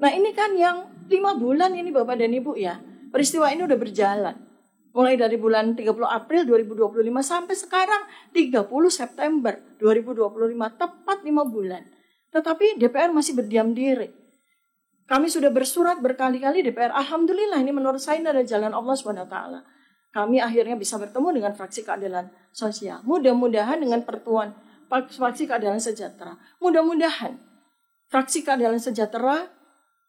[SPEAKER 4] Nah ini kan yang 5 bulan ini Bapak dan Ibu ya. Peristiwa ini udah berjalan. Mulai dari bulan 30 April 2025 sampai sekarang 30 September 2025. Tepat 5 bulan. Tetapi DPR masih berdiam diri. Kami sudah bersurat berkali-kali DPR. Alhamdulillah ini menurut saya ini adalah jalan Allah SWT. Kami akhirnya bisa bertemu dengan fraksi keadilan sosial. Mudah-mudahan dengan pertemuan fraksi keadilan sejahtera. Mudah-mudahan fraksi keadilan sejahtera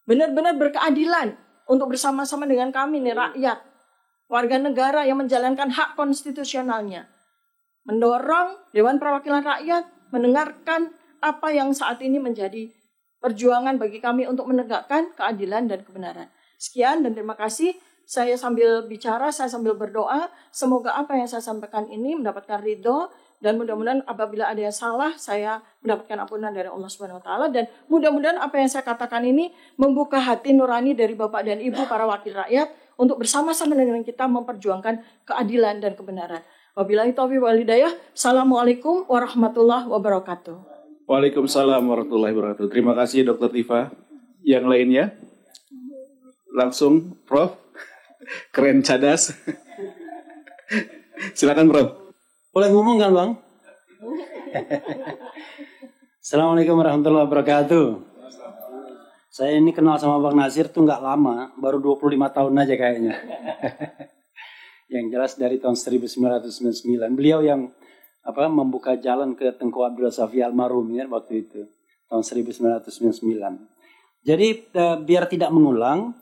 [SPEAKER 4] benar-benar berkeadilan untuk bersama-sama dengan kami nih rakyat. Warga negara yang menjalankan hak konstitusionalnya. Mendorong Dewan Perwakilan Rakyat mendengarkan apa yang saat ini menjadi perjuangan bagi kami untuk menegakkan keadilan dan kebenaran. Sekian dan terima kasih. Saya sambil bicara, saya sambil berdoa. Semoga apa yang saya sampaikan ini mendapatkan ridho. Dan mudah-mudahan apabila ada yang salah, saya mendapatkan ampunan dari Allah SWT. Dan mudah-mudahan apa yang saya katakan ini membuka hati nurani dari Bapak dan Ibu para wakil rakyat untuk bersama-sama dengan kita memperjuangkan keadilan dan kebenaran. Wabillahi taufiq wal hidayah. Assalamualaikum warahmatullahi wabarakatuh.
[SPEAKER 2] Waalaikumsalam warahmatullahi wabarakatuh. Terima kasih Dr. Tifa. Yang lainnya? Langsung Prof. Keren cadas. Silakan Prof.
[SPEAKER 5] Boleh ngomong kan Bang? Assalamualaikum warahmatullahi wabarakatuh. Saya ini kenal sama Bang Nasir tuh nggak lama, baru 25 tahun aja kayaknya. Yang jelas dari tahun 1999. Beliau yang membuka jalan ke Tengku Abdul Safi almarhum ya waktu itu tahun 1999. Jadi biar tidak mengulang,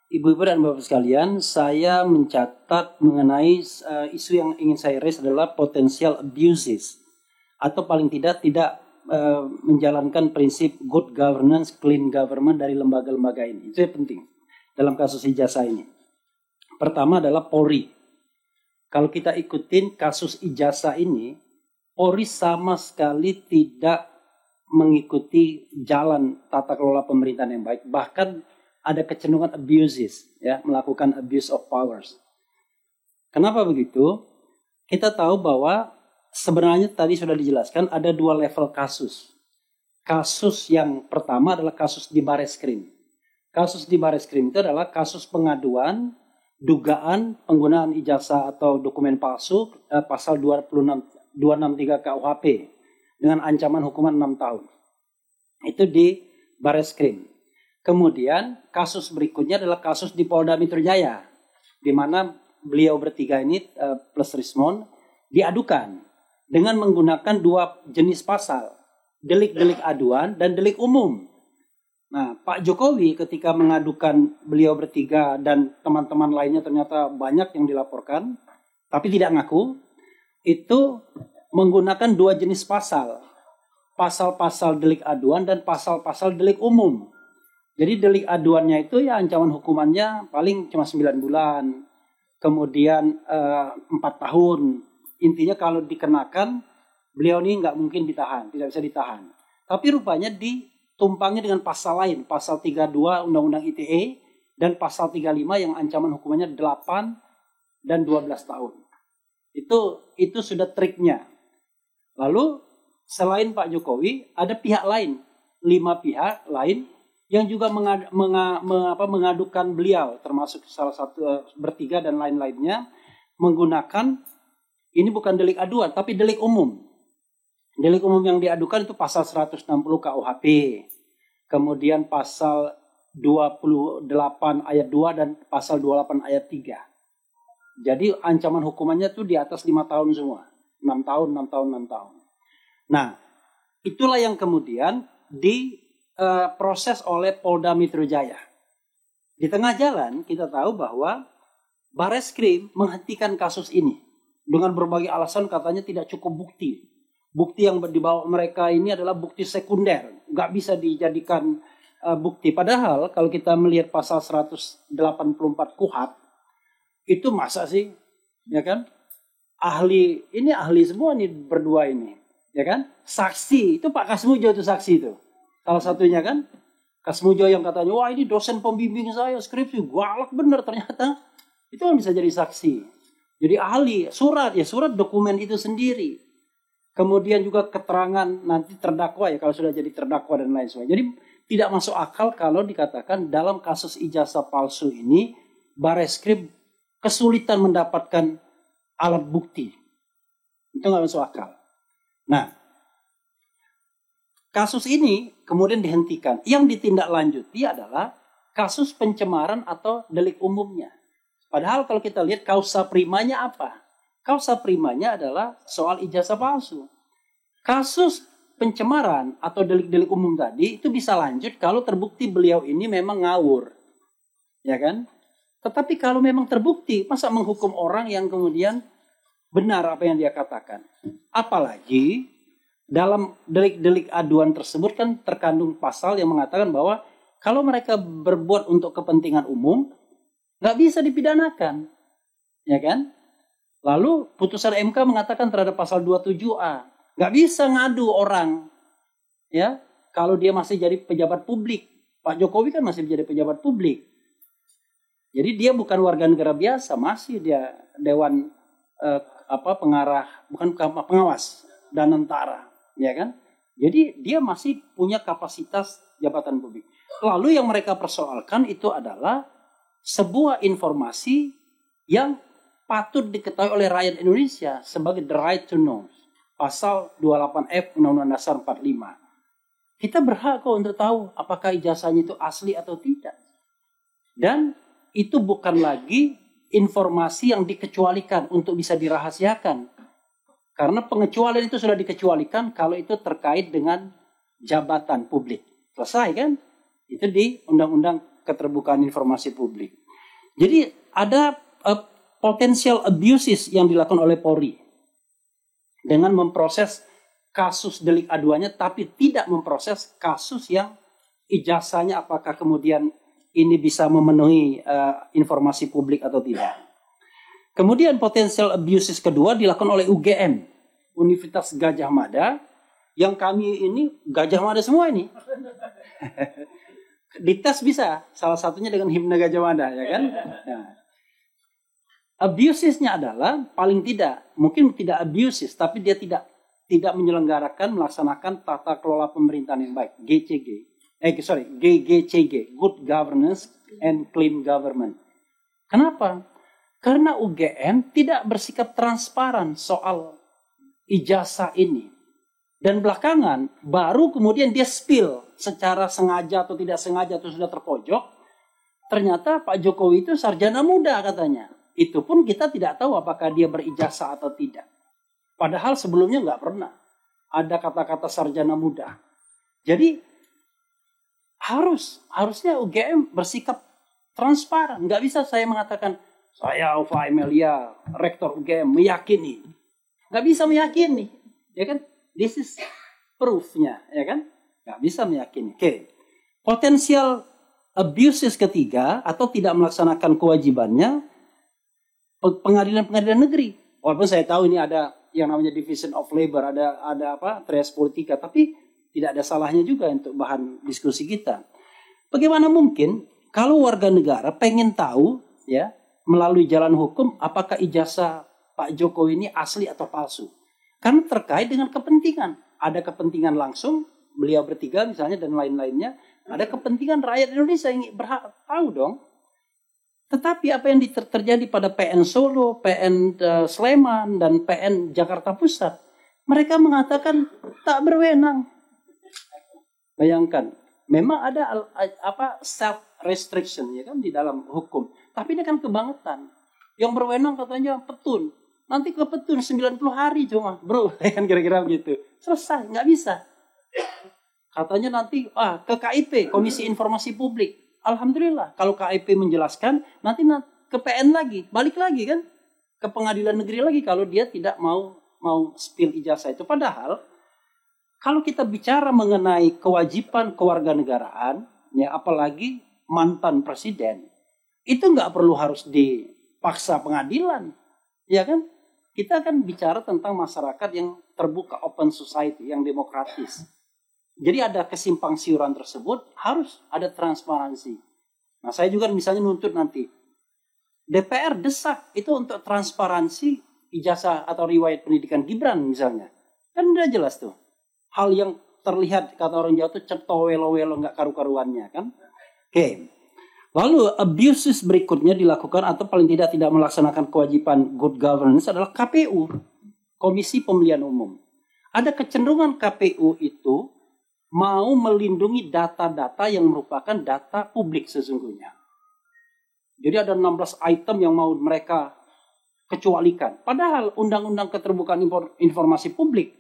[SPEAKER 5] Ibu-ibu dan Bapak sekalian, saya mencatat mengenai isu yang ingin saya raise adalah potential abuses atau paling tidak menjalankan prinsip good governance, clean government dari lembaga-lembaga ini. Itu yang penting dalam kasus ijazah ini. Pertama adalah Polri. Kalau kita ikutin kasus ijazah ini, Polri sama sekali tidak mengikuti jalan tata kelola pemerintahan yang baik. Bahkan ada kecenderungan abuses, ya, melakukan abuse of powers. Kenapa begitu? Kita tahu bahwa sebenarnya tadi sudah dijelaskan ada 2 level kasus. Kasus yang pertama adalah kasus di Bareskrim. Kasus di Bareskrim itu adalah kasus pengaduan dugaan penggunaan ijazah atau dokumen palsu pasal 263 KUHP dengan ancaman hukuman 6 tahun. Itu di Bareskrim. Kemudian kasus berikutnya adalah kasus di Polda Metro Jaya, di mana beliau bertiga ini plus Rismon diadukan dengan menggunakan 2 jenis pasal, delik-delik aduan dan delik umum. Nah, Pak Jokowi ketika mengadukan beliau bertiga dan teman-teman lainnya ternyata banyak yang dilaporkan, tapi tidak ngaku, itu menggunakan 2 jenis pasal, pasal-pasal delik aduan dan pasal-pasal delik umum. Jadi delik aduannya itu ya ancaman hukumannya paling cuma 9 bulan. Kemudian 4 tahun. Intinya kalau dikenakan, beliau ini nggak mungkin ditahan, tidak bisa ditahan. Tapi rupanya ditumpangi dengan pasal lain. Pasal 32 Undang-Undang ITE dan pasal 35 yang ancaman hukumannya 8 dan 12 tahun. Itu sudah triknya. Lalu selain Pak Jokowi, ada pihak lain. 5 pihak lain yang juga mengadukan beliau, termasuk salah satu bertiga dan lain-lainnya, menggunakan, ini bukan delik aduan, tapi delik umum. Delik umum yang diadukan itu pasal 160 KUHP, kemudian pasal 28 ayat 2 dan pasal 28 ayat 3. Jadi ancaman hukumannya itu di atas 5 tahun semua. 6 tahun. Nah, itulah yang kemudian proses oleh Polda Metro Jaya. Di tengah jalan kita tahu bahwa Bareskrim menghentikan kasus ini dengan berbagai alasan, katanya tidak cukup bukti. Bukti yang dibawa mereka ini adalah bukti sekunder, nggak bisa dijadikan bukti. Padahal kalau kita melihat pasal 184 KUHP, itu masa sih, ya kan? Ahli semua nih berdua ini, ya kan? Saksi, itu Pak Kasmujo itu saksi itu. Salah satunya kan, Kasmujo yang katanya, wah ini dosen pembimbing saya, skripsi, galak bener, ternyata itu kan bisa jadi saksi. Jadi ahli, surat dokumen itu sendiri. Kemudian juga keterangan nanti terdakwa ya, kalau sudah jadi terdakwa dan lain sebagainya. Jadi tidak masuk akal kalau dikatakan dalam kasus ijazah palsu ini, Bareskrim kesulitan mendapatkan alat bukti. Itu nggak masuk akal. Nah, kasus ini kemudian dihentikan. Yang ditindaklanjuti adalah kasus pencemaran atau delik umumnya. Padahal kalau kita lihat kausa primanya apa? Kausa primanya adalah soal ijazah palsu. Kasus pencemaran atau delik-delik umum tadi itu bisa lanjut kalau terbukti beliau ini memang ngawur. Ya kan? Tetapi kalau memang terbukti, masa menghukum orang yang kemudian benar apa yang dia katakan? Apalagi dalam delik-delik aduan tersebut kan terkandung pasal yang mengatakan bahwa kalau mereka berbuat untuk kepentingan umum, nggak bisa dipidanakan. Ya kan? Lalu putusan MK mengatakan terhadap pasal 27A, nggak bisa ngadu orang. Ya, kalau dia masih jadi pejabat publik. Pak Jokowi kan masih menjadi pejabat publik. Jadi dia bukan warga negara biasa, masih dia dewan pengawas dan tentara, ya kan? Jadi dia masih punya kapasitas jabatan publik. Lalu yang mereka persoalkan itu adalah sebuah informasi yang patut diketahui oleh rakyat Indonesia sebagai the right to know. Pasal 28F Undang-Undang Dasar 45. Kita berhak kok untuk tahu apakah ijazahnya itu asli atau tidak. Dan itu bukan lagi informasi yang dikecualikan untuk bisa dirahasiakan. Karena pengecualian itu sudah dikecualikan kalau itu terkait dengan jabatan publik. Selesai kan? Itu di Undang-Undang Keterbukaan Informasi Publik. Jadi ada potential abuses yang dilakukan oleh Polri dengan memproses kasus delik aduannya, tapi tidak memproses kasus yang ijazahnya apakah kemudian ini bisa memenuhi informasi publik atau tidak. Kemudian potential abuses kedua dilakukan oleh UGM, Universitas Gadjah Mada, yang kami ini Gajah Mada semua ini. Dites bisa, salah satunya dengan himne Gajah Mada, ya kan? Nah. Abusesnya adalah paling tidak, mungkin tidak abuses, tapi dia tidak melaksanakan tata kelola pemerintahan yang baik, GGCG, Good Governance and Clean Government. Kenapa? Karena UGM tidak bersikap transparan soal ijazah ini. Dan belakangan baru kemudian dia spill secara sengaja atau tidak sengaja atau sudah terpojok. Ternyata Pak Jokowi itu sarjana muda katanya. Itu pun kita tidak tahu apakah dia berijazah atau tidak. Padahal sebelumnya nggak pernah ada kata-kata sarjana muda. Jadi harusnya UGM bersikap transparan. Nggak bisa saya mengatakan saya Alfa Emilia, rektor UGM meyakini. Nggak bisa meyakini, ya kan? This is proof-nya, ya kan? Nggak bisa meyakini. Oke. Potensial abuses ketiga atau tidak melaksanakan kewajibannya pengadilan negeri. Walaupun saya tahu ini ada yang namanya Division of Labor, ada Trias Politika, tapi tidak ada salahnya juga untuk bahan diskusi kita. Bagaimana mungkin kalau warga negara pengen tahu ya melalui jalan hukum apakah ijazah Pak Jokowi ini asli atau palsu? Karena terkait dengan kepentingan. Ada kepentingan langsung beliau bertiga misalnya dan lain-lainnya. Ada kepentingan rakyat Indonesia yang berhak tahu dong. Tetapi apa yang terjadi pada PN Solo, PN Sleman, dan PN Jakarta Pusat, mereka mengatakan tak berwenang. Bayangkan, memang ada self restriction ya kan di dalam hukum, tapi ini kan kebangetan. Yang berwenang katanya Petun, nanti ke Petun 90 hari cuma, bro, kan kira-kira begitu. Selesai, nggak bisa. Katanya nanti ke KIP, Komisi Informasi Publik. Alhamdulillah, kalau KIP menjelaskan, nanti ke PN lagi, balik lagi kan, ke pengadilan negeri lagi kalau dia tidak mau spill ijazah itu. Padahal kalau kita bicara mengenai kewajiban kewarganegaraan, ya apalagi mantan presiden, itu nggak perlu harus dipaksa pengadilan, ya kan? Kita kan bicara tentang masyarakat yang terbuka, open society, yang demokratis. Jadi ada kesimpang siuran tersebut, harus ada transparansi. Nah, saya juga misalnya nuntut nanti, DPR desak itu untuk transparansi ijazah atau riwayat pendidikan Gibran misalnya. Kan udah jelas tuh. Hal yang terlihat kata orang Jawa tuh cetowelo-welo nggak karu-karuannya kan. Oke. Lalu abuses berikutnya dilakukan atau paling tidak melaksanakan kewajiban good governance adalah KPU, Komisi Pemilihan Umum. Ada kecenderungan KPU itu mau melindungi data-data yang merupakan data publik sesungguhnya. Jadi ada 16 item yang mau mereka kecualikan. Padahal Undang-Undang Keterbukaan Informasi Publik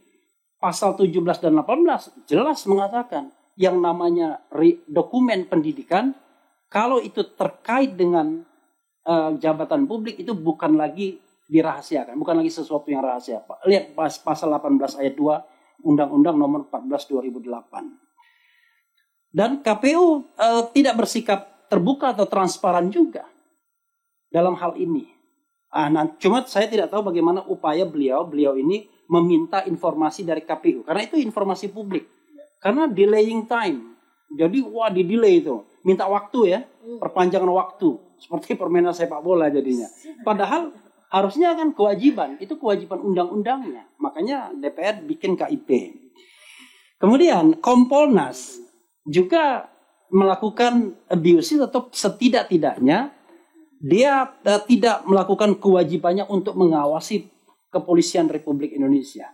[SPEAKER 5] pasal 17 dan 18 jelas mengatakan yang namanya dokumen pendidikan kalau itu terkait dengan jabatan publik itu bukan lagi dirahasiakan, bukan lagi sesuatu yang rahasia. Lihat pasal 18 ayat 2 Undang-Undang Nomor 14 2008. Dan KPU tidak bersikap terbuka atau transparan juga dalam hal ini. Cuma saya tidak tahu bagaimana upaya beliau ini meminta informasi dari KPU. Karena itu informasi publik. Karena delaying time. Jadi di-delay itu. Minta waktu ya. Perpanjangan waktu. Seperti permainan sepak bola jadinya. Padahal harusnya kan kewajiban. Itu kewajiban undang-undangnya. Makanya DPR bikin KIP. Kemudian Kompolnas juga melakukan abuses atau setidak-tidaknya dia tidak melakukan kewajibannya untuk mengawasi Kepolisian Republik Indonesia.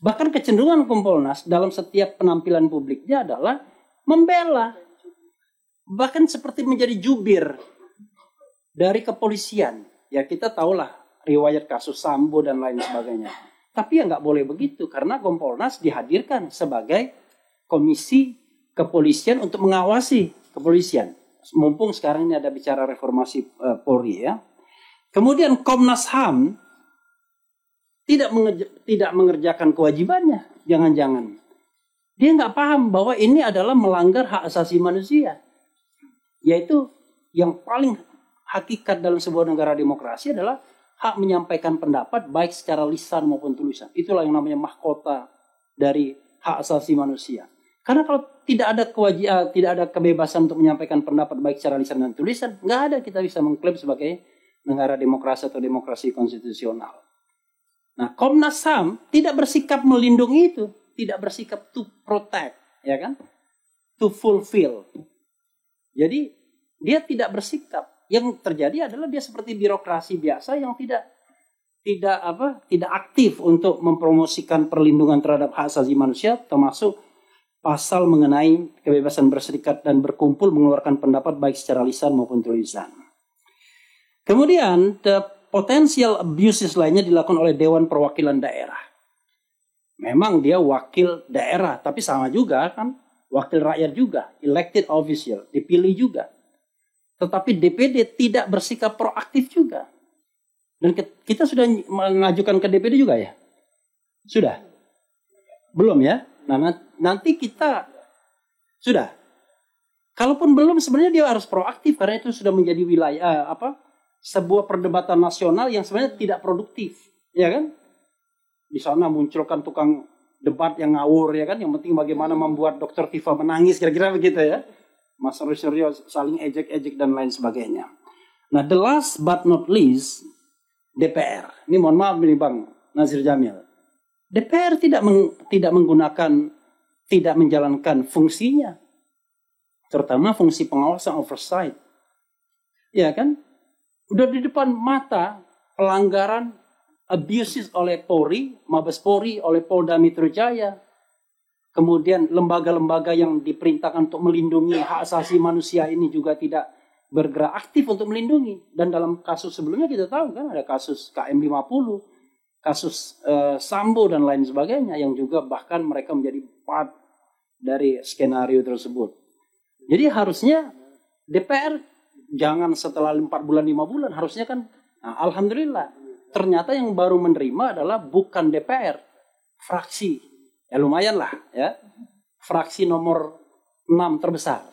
[SPEAKER 5] Bahkan kecenderungan Kompolnas dalam setiap penampilan publiknya adalah membela. Bahkan seperti menjadi jubir dari kepolisian. Ya kita tahulah riwayat kasus Sambo dan lain sebagainya. Tapi ya nggak boleh begitu karena Kompolnas dihadirkan sebagai komisi kepolisian untuk mengawasi kepolisian. Mumpung sekarang ini ada bicara reformasi Polri ya. Kemudian Komnas HAM tidak mengerjakan kewajibannya. Jangan-jangan dia nggak paham bahwa ini adalah melanggar hak asasi manusia. Yaitu yang paling hakikat dalam sebuah negara demokrasi adalah hak menyampaikan pendapat baik secara lisan maupun tulisan. Itulah yang namanya mahkota dari hak asasi manusia. Karena kalau tidak ada kebebasan untuk menyampaikan pendapat baik secara lisan dan tulisan, nggak ada kita bisa mengklaim sebagai negara demokrasi atau demokrasi konstitusional. Nah, Komnas HAM tidak bersikap melindungi itu, tidak bersikap to protect, ya kan? To fulfill. Jadi dia tidak bersikap. Yang terjadi adalah dia seperti birokrasi biasa yang tidak aktif untuk mempromosikan perlindungan terhadap hak asasi manusia, termasuk pasal mengenai kebebasan berserikat dan berkumpul mengeluarkan pendapat baik secara lisan maupun tulisan. Kemudian potensial abuses lainnya dilakukan oleh Dewan Perwakilan Daerah. Memang dia wakil daerah, tapi sama juga kan wakil rakyat juga, elected official, dipilih juga. Tetapi DPD tidak bersikap proaktif juga. Dan kita sudah mengajukan ke DPD juga ya? Sudah? Belum ya? Nah, nanti kita sudah. Kalaupun belum sebenarnya dia harus proaktif karena itu sudah menjadi wilayah sebuah perdebatan nasional yang sebenarnya tidak produktif, ya kan? Di sana munculkan tukang debat yang ngawur, ya kan? Yang penting bagaimana membuat Dr. Tifa menangis, kira-kira begitu ya. Mas Rusiryo saling ejek-ejek dan lain sebagainya. Nah, the last but not least, DPR. Ini mohon maaf nih Bang Nazir Jamil. DPR tidak menjalankan fungsinya, terutama fungsi pengawasan oversight, ya kan? Udah di depan mata pelanggaran abuses oleh Polri, Mabes Polri, oleh Polda Metro Jaya. Kemudian lembaga-lembaga yang diperintahkan untuk melindungi hak asasi manusia ini juga tidak bergerak aktif untuk melindungi. Dan dalam kasus sebelumnya kita tahu kan ada kasus KM50, kasus Sambo dan lain sebagainya yang juga bahkan mereka menjadi part dari skenario tersebut. Jadi harusnya DPR jangan setelah 4 bulan 5 bulan harusnya kan alhamdulillah ternyata yang baru menerima adalah bukan DPR, fraksi. Ya lumayan lah ya. Fraksi nomor 6 terbesar.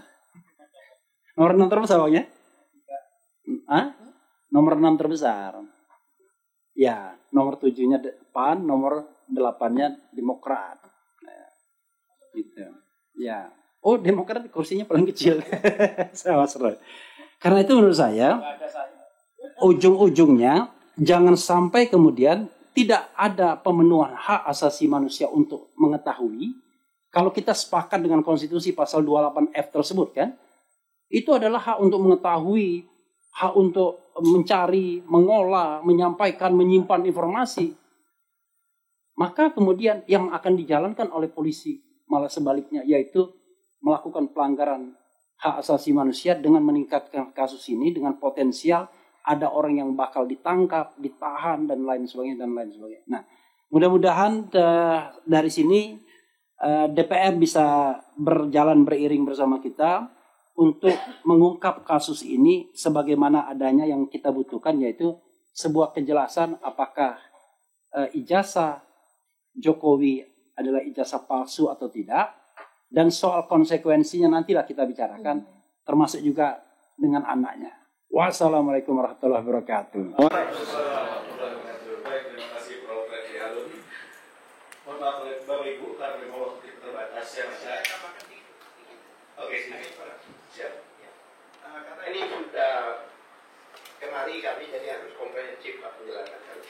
[SPEAKER 5] Nomor 6 terbesar Bang ya? Nomor 6 terbesar. Ya, nomor 7-nya PAN, nomor 8-nya Demokrat. Nah, gitu. Ya. Oh, Demokrat kursinya paling kecil. Karena itu menurut saya, ujung-ujungnya jangan sampai kemudian tidak ada pemenuhan hak asasi manusia untuk mengetahui. Kalau kita sepakat dengan konstitusi pasal 28F tersebut kan, itu adalah hak untuk mengetahui, hak untuk mencari, mengolah, menyampaikan, menyimpan informasi. Maka kemudian yang akan dijalankan oleh polisi malah sebaliknya, yaitu melakukan pelanggaran hak asasi manusia dengan meningkatkan kasus ini dengan potensial ada orang yang bakal ditangkap, ditahan, dan lain sebagainya, dan lain sebagainya. Nah, mudah-mudahan dari sini DPR bisa berjalan beriring bersama kita untuk mengungkap kasus ini sebagaimana adanya yang kita butuhkan, yaitu sebuah kejelasan apakah ijazah Jokowi adalah ijazah palsu atau tidak, dan soal konsekuensinya nantilah kita bicarakan, termasuk juga dengan anaknya. Wassalamualaikum warahmatullahi wabarakatuh.
[SPEAKER 2] Baik, terima kasih Prof. Refli Harun. Mohon maaf Bapak Ibu karena memang waktu kita terbatas. Oke, siap.
[SPEAKER 1] Karena ini sudah kemari kami jadi harus komprehensif Pak penjelasan kami.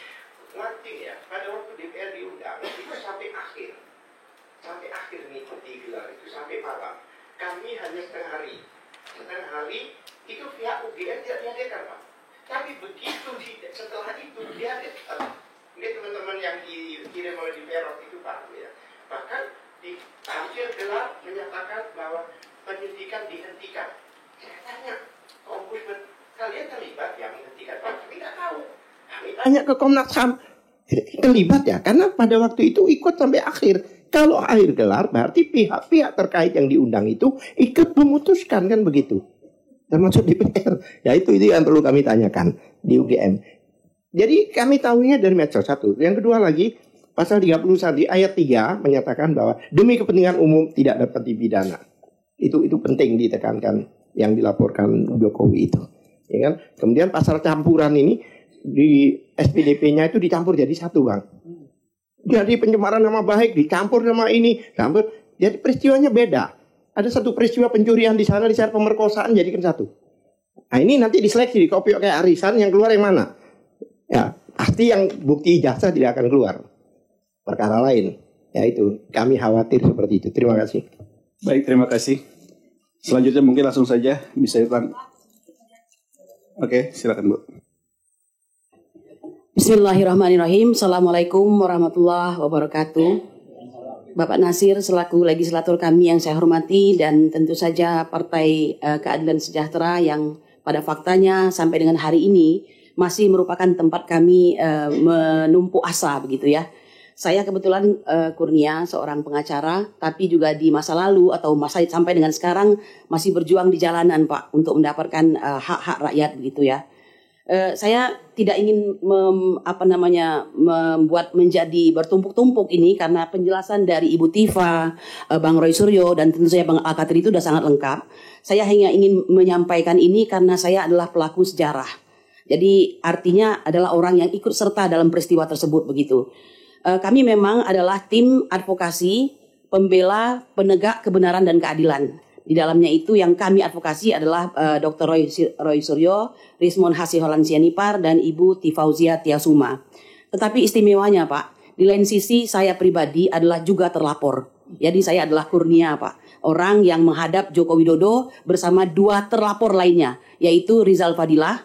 [SPEAKER 1] Nanti ya, pada waktu DPR diundang itu sampai akhir mengikuti gelar itu sampai malam. Kami hanya setengah hari itu pihak UGM tidak dihadirkan Pak. Tapi begitu setelah itu dihadirkan. Ini teman-teman yang dikirim oleh DPR waktu itu Pak ya. Bahkan di akhir gelar menyatakan bahwa penyidikan dihentikan. Saya tanya, Ombudsman, kalian terlibat ya menghentikan? Pak, kami tidak tahu. Kami tanya ke Komnas HAM, terlibat ya? Karena pada waktu itu ikut sampai akhir. Kalau akhir gelar, berarti pihak-pihak terkait yang diundang itu ikut memutuskan, kan begitu. Termasuk DPR. Ya itu yang perlu kami tanyakan di UGM. Jadi kami tahunya dari medsos satu. Yang kedua lagi, pasal 31 di ayat 3 menyatakan bahwa demi kepentingan umum tidak dapat dipidana. Itu penting ditekankan yang dilaporkan Jokowi itu. Ya kan? Kemudian pasal campuran ini di SPDP-nya itu dicampur jadi satu, Bang. Jadi pencemaran nama baik dicampur nama ini, campur. Jadi peristiwanya beda. Ada satu peristiwa pencurian di sana pemerkosaan jadikan satu. Nah ini nanti diseleksi di kopi kayak arisan, yang keluar yang mana? Ya pasti yang bukti ijazah tidak akan keluar. Perkara lain. Ya itu kami khawatir seperti itu. Terima kasih.
[SPEAKER 2] Baik, terima kasih. Selanjutnya mungkin langsung saja bisa ditang. Oke, silakan Bu.
[SPEAKER 6] Bismillahirrahmanirrahim. Assalamualaikum warahmatullahi wabarakatuh. Bapak Nasir selaku legislator kami yang saya hormati, dan tentu saja Partai Keadilan Sejahtera yang pada faktanya sampai dengan hari ini masih merupakan tempat kami menumpuk asa begitu ya. Saya kebetulan Kurnia, seorang pengacara, tapi juga di masa lalu atau masa sampai dengan sekarang masih berjuang di jalanan Pak untuk mendapatkan hak-hak rakyat begitu ya. Saya tidak ingin membuat menjadi bertumpuk-tumpuk ini karena penjelasan dari Ibu Tifa, Bang Roy Suryo, dan tentu saja Bang Alkatiri itu sudah sangat lengkap. Saya hanya ingin menyampaikan ini karena saya adalah pelaku sejarah. Jadi artinya adalah orang yang ikut serta dalam peristiwa tersebut begitu. Kami memang adalah tim advokasi pembela penegak kebenaran dan keadilan. Di dalamnya itu yang kami advokasi adalah Dr. Roy Suryo, Rismon Hasiholan Sianipar, dan Ibu Tifauzia Tiasuma. Tetapi istimewanya Pak, di lain sisi saya pribadi adalah juga terlapor. Jadi saya adalah Kurnia Pak, orang yang menghadap Joko Widodo bersama dua terlapor lainnya, yaitu Rizal Fadilah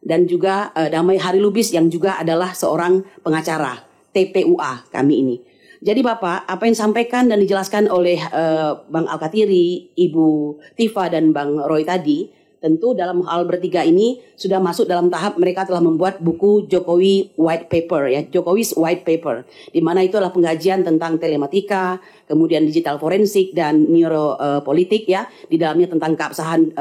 [SPEAKER 6] dan juga Damai Harilubis yang juga adalah seorang pengacara TPUA kami ini. Jadi Bapak, apa yang disampaikan dan dijelaskan oleh Bang Alkatiri, Ibu Tifa, dan Bang Roy tadi, tentu dalam hal bertiga ini sudah masuk dalam tahap mereka telah membuat buku Jokowi White Paper ya, Jokowi's White Paper, di mana itu adalah pengkajian tentang telematika, kemudian digital forensik dan neuropolitik ya, di dalamnya tentang keabsahan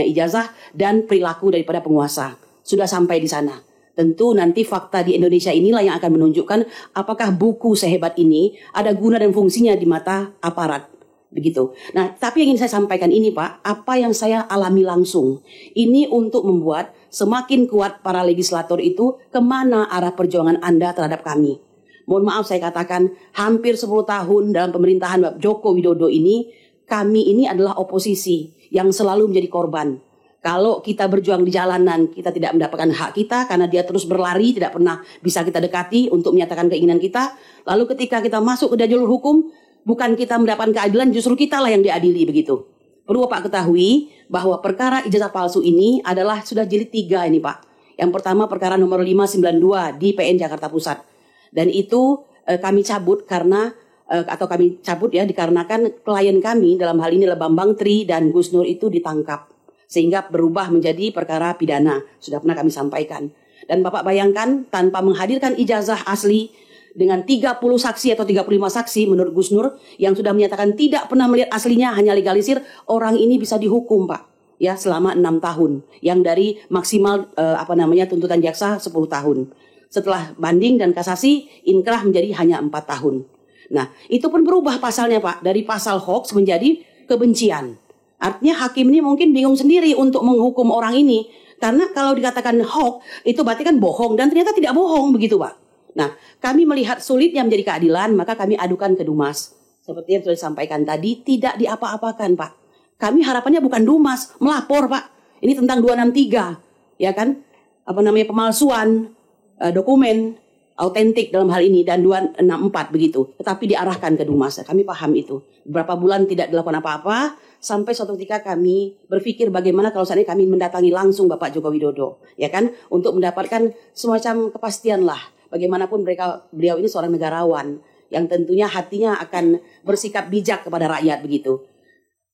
[SPEAKER 6] ijazah dan perilaku daripada penguasa. Sudah sampai di sana. Tentu nanti fakta di Indonesia inilah yang akan menunjukkan apakah buku sehebat ini ada guna dan fungsinya di mata aparat. begitu. Nah, tapi yang ingin saya sampaikan ini Pak, apa yang saya alami langsung, ini untuk membuat semakin kuat para legislator itu kemana arah perjuangan Anda terhadap kami. Mohon maaf saya katakan, hampir 10 tahun dalam pemerintahan Bapak Joko Widodo ini, kami ini adalah oposisi yang selalu menjadi korban. Kalau kita berjuang di jalanan, kita tidak mendapatkan hak kita karena dia terus berlari, tidak pernah bisa kita dekati untuk menyatakan keinginan kita. Lalu ketika kita masuk ke jalur hukum, bukan kita mendapatkan keadilan, justru kita lah yang diadili begitu. Perlu Bapak ketahui bahwa perkara ijazah palsu ini adalah sudah jilid 3 ini Pak. Yang pertama perkara nomor 592 di PN Jakarta Pusat. Dan itu kami cabut karena dikarenakan klien kami dalam hal ini adalah Bambang Tri dan Gus Nur itu ditangkap. Sehingga berubah menjadi perkara pidana. Sudah pernah kami sampaikan. Dan Bapak bayangkan tanpa menghadirkan ijazah asli dengan 30 saksi atau 35 saksi menurut Gus Nur yang sudah menyatakan tidak pernah melihat aslinya, hanya legalisir, orang ini bisa dihukum Pak. Ya, selama 6 tahun. Yang dari maksimal tuntutan jaksa 10 tahun. Setelah banding dan kasasi, inkrah menjadi hanya 4 tahun. Nah, itu pun berubah pasalnya Pak. Dari pasal hoax menjadi kebencian. Artinya hakim ini mungkin bingung sendiri untuk menghukum orang ini. Karena kalau dikatakan hoax, itu berarti kan bohong. Dan ternyata tidak bohong begitu Pak. Nah, kami melihat sulitnya menjadi keadilan, maka kami adukan ke Dumas. Seperti yang sudah disampaikan tadi, tidak diapa-apakan Pak. Kami harapannya bukan Dumas, melapor Pak. Ini tentang 263, ya kan? Pemalsuan dokumen autentik dalam hal ini dan 264 begitu. Tetapi diarahkan ke Dumas. Kami paham itu. Beberapa bulan tidak dilakukan apa-apa. Sampai suatu ketika kami berpikir bagaimana kalau saat ini kami mendatangi langsung Bapak Joko Widodo, ya kan, untuk mendapatkan semacam kepastian lah. Bagaimanapun beliau ini seorang negarawan yang tentunya hatinya akan bersikap bijak kepada rakyat begitu.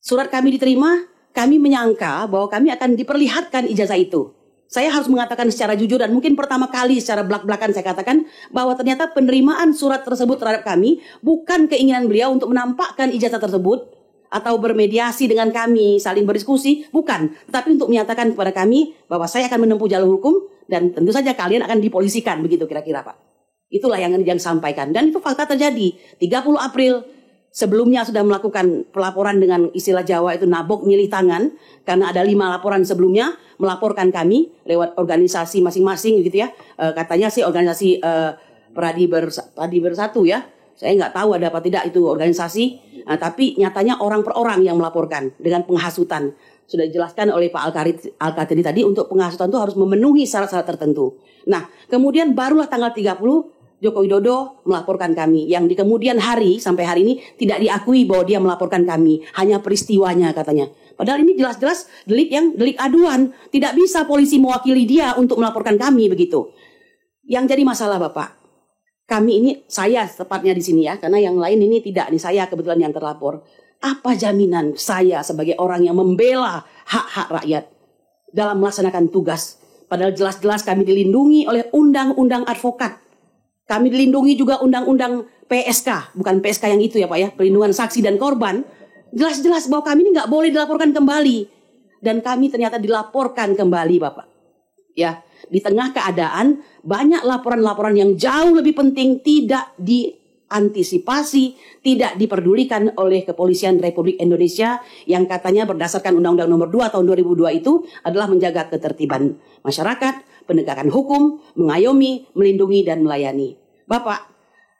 [SPEAKER 6] Surat kami diterima, kami menyangka bahwa kami akan diperlihatkan ijazah itu. Saya harus mengatakan secara jujur dan mungkin pertama kali secara belak-belakan saya katakan bahwa ternyata penerimaan surat tersebut terhadap kami bukan keinginan beliau untuk menampakkan ijazah tersebut atau bermediasi dengan kami, saling berdiskusi, bukan. Tapi untuk menyatakan kepada kami bahwa saya akan menempuh jalur hukum dan tentu saja kalian akan dipolisikan, begitu kira-kira Pak. Itulah yang sampaikan. Dan itu fakta terjadi. 30 April sebelumnya sudah melakukan pelaporan dengan istilah Jawa itu nabok milih tangan. Karena ada 5 laporan sebelumnya melaporkan kami lewat organisasi masing-masing gitu ya. Katanya sih organisasi Pradi Bersatu ya. Saya nggak tahu ada apa tidak itu organisasi, tapi nyatanya orang per orang yang melaporkan dengan penghasutan. Sudah dijelaskan oleh Pak Al-Katiri tadi untuk penghasutan itu harus memenuhi syarat-syarat tertentu. Nah, kemudian barulah tanggal 30 Joko Widodo melaporkan kami. Yang di kemudian hari sampai hari ini tidak diakui bahwa dia melaporkan kami. Hanya peristiwanya katanya. Padahal ini jelas-jelas delik aduan. Tidak bisa polisi mewakili dia untuk melaporkan kami begitu. Yang jadi masalah Bapak. Kami ini, saya tepatnya di sini ya, karena yang lain ini tidak, nih saya kebetulan yang terlapor. Apa jaminan saya sebagai orang yang membela hak-hak rakyat dalam melaksanakan tugas? Padahal jelas-jelas kami dilindungi oleh undang-undang advokat. Kami dilindungi juga undang-undang PSK, bukan PSK yang itu ya Pak ya, perlindungan saksi dan korban. Jelas-jelas bahwa kami ini nggak boleh dilaporkan kembali. Dan kami ternyata dilaporkan kembali Bapak. Ya. Di tengah keadaan banyak laporan-laporan yang jauh lebih penting tidak diantisipasi, tidak diperdulikan oleh Kepolisian Republik Indonesia yang katanya berdasarkan Undang-Undang Nomor 2 Tahun 2002 itu adalah menjaga ketertiban masyarakat, penegakan hukum, mengayomi, melindungi dan melayani. Bapak,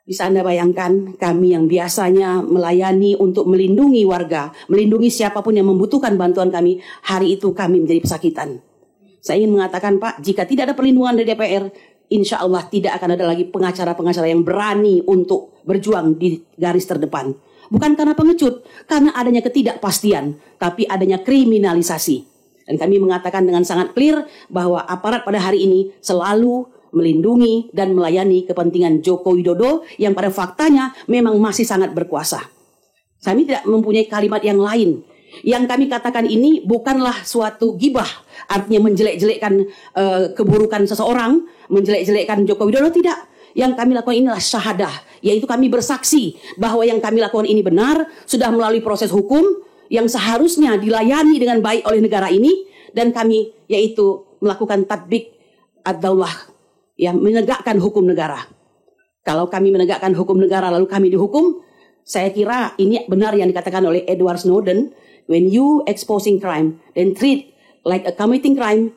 [SPEAKER 6] bisa Anda bayangkan kami yang biasanya melayani untuk melindungi warga, melindungi siapapun yang membutuhkan bantuan kami, hari itu kami menjadi pesakitan. Saya ingin mengatakan Pak, jika tidak ada perlindungan dari DPR, insya Allah tidak akan ada lagi pengacara-pengacara yang berani untuk berjuang di garis terdepan. Bukan karena pengecut, karena adanya ketidakpastian, tapi adanya kriminalisasi. Dan kami mengatakan dengan sangat clear bahwa aparat pada hari ini selalu melindungi dan melayani kepentingan Joko Widodo yang pada faktanya memang masih sangat berkuasa. Kami tidak mempunyai kalimat yang lain. Yang kami katakan ini bukanlah suatu gibah, artinya menjelek-jelekkan keburukan seseorang, menjelek-jelekkan Joko Widodo, tidak. Yang kami lakukan inilah syahadah, yaitu kami bersaksi bahwa yang kami lakukan ini benar, sudah melalui proses hukum yang seharusnya dilayani dengan baik oleh negara ini, dan kami yaitu melakukan tatbik ad-daulah, yang menegakkan hukum negara. Kalau kami menegakkan hukum negara lalu kami dihukum, Saya kira ini benar yang dikatakan oleh Edward Snowden, when you exposing crime, then treat like a committing crime,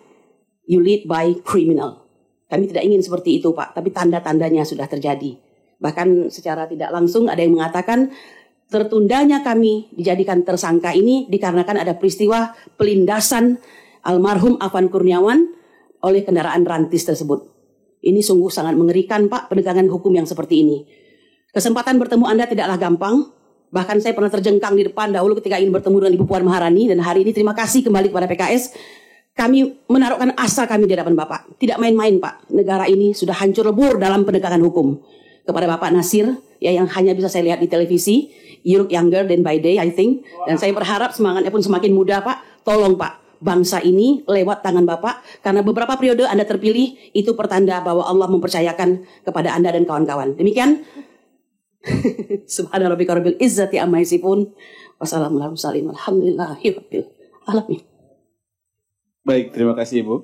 [SPEAKER 6] you lead by criminal. Kami tidak ingin seperti itu, Pak, tapi tanda-tandanya sudah terjadi. Bahkan secara tidak langsung ada yang mengatakan tertundanya kami dijadikan tersangka ini dikarenakan ada peristiwa pelindasan almarhum Afan Kurniawan oleh kendaraan rantis tersebut. Ini sungguh sangat mengerikan, Pak, penegakan hukum yang seperti ini. Kesempatan bertemu Anda tidaklah gampang. Bahkan saya pernah terjengkang di depan dahulu ketika ingin bertemu dengan Ibu Puan Maharani. Dan hari ini terima kasih kembali kepada PKS. Kami menaruhkan asa kami di hadapan Bapak. Tidak main-main, Pak. Negara ini sudah hancur lebur dalam penegakan hukum. Kepada Bapak Nasir, ya, yang hanya bisa saya lihat di televisi. You look younger than by day, I think. Dan saya berharap semangatnya pun semakin muda, Pak. Tolong, Pak. Bangsa ini lewat tangan Bapak, karena beberapa periode Anda terpilih, itu pertanda bahwa Allah mempercayakan kepada Anda dan kawan-kawan. Demikian. Subhana rabbika rabbil izzati amma yasifun. Wassalamualaikum warahmatullahi wabarakatuh.
[SPEAKER 2] Baik, terima kasih Ibu.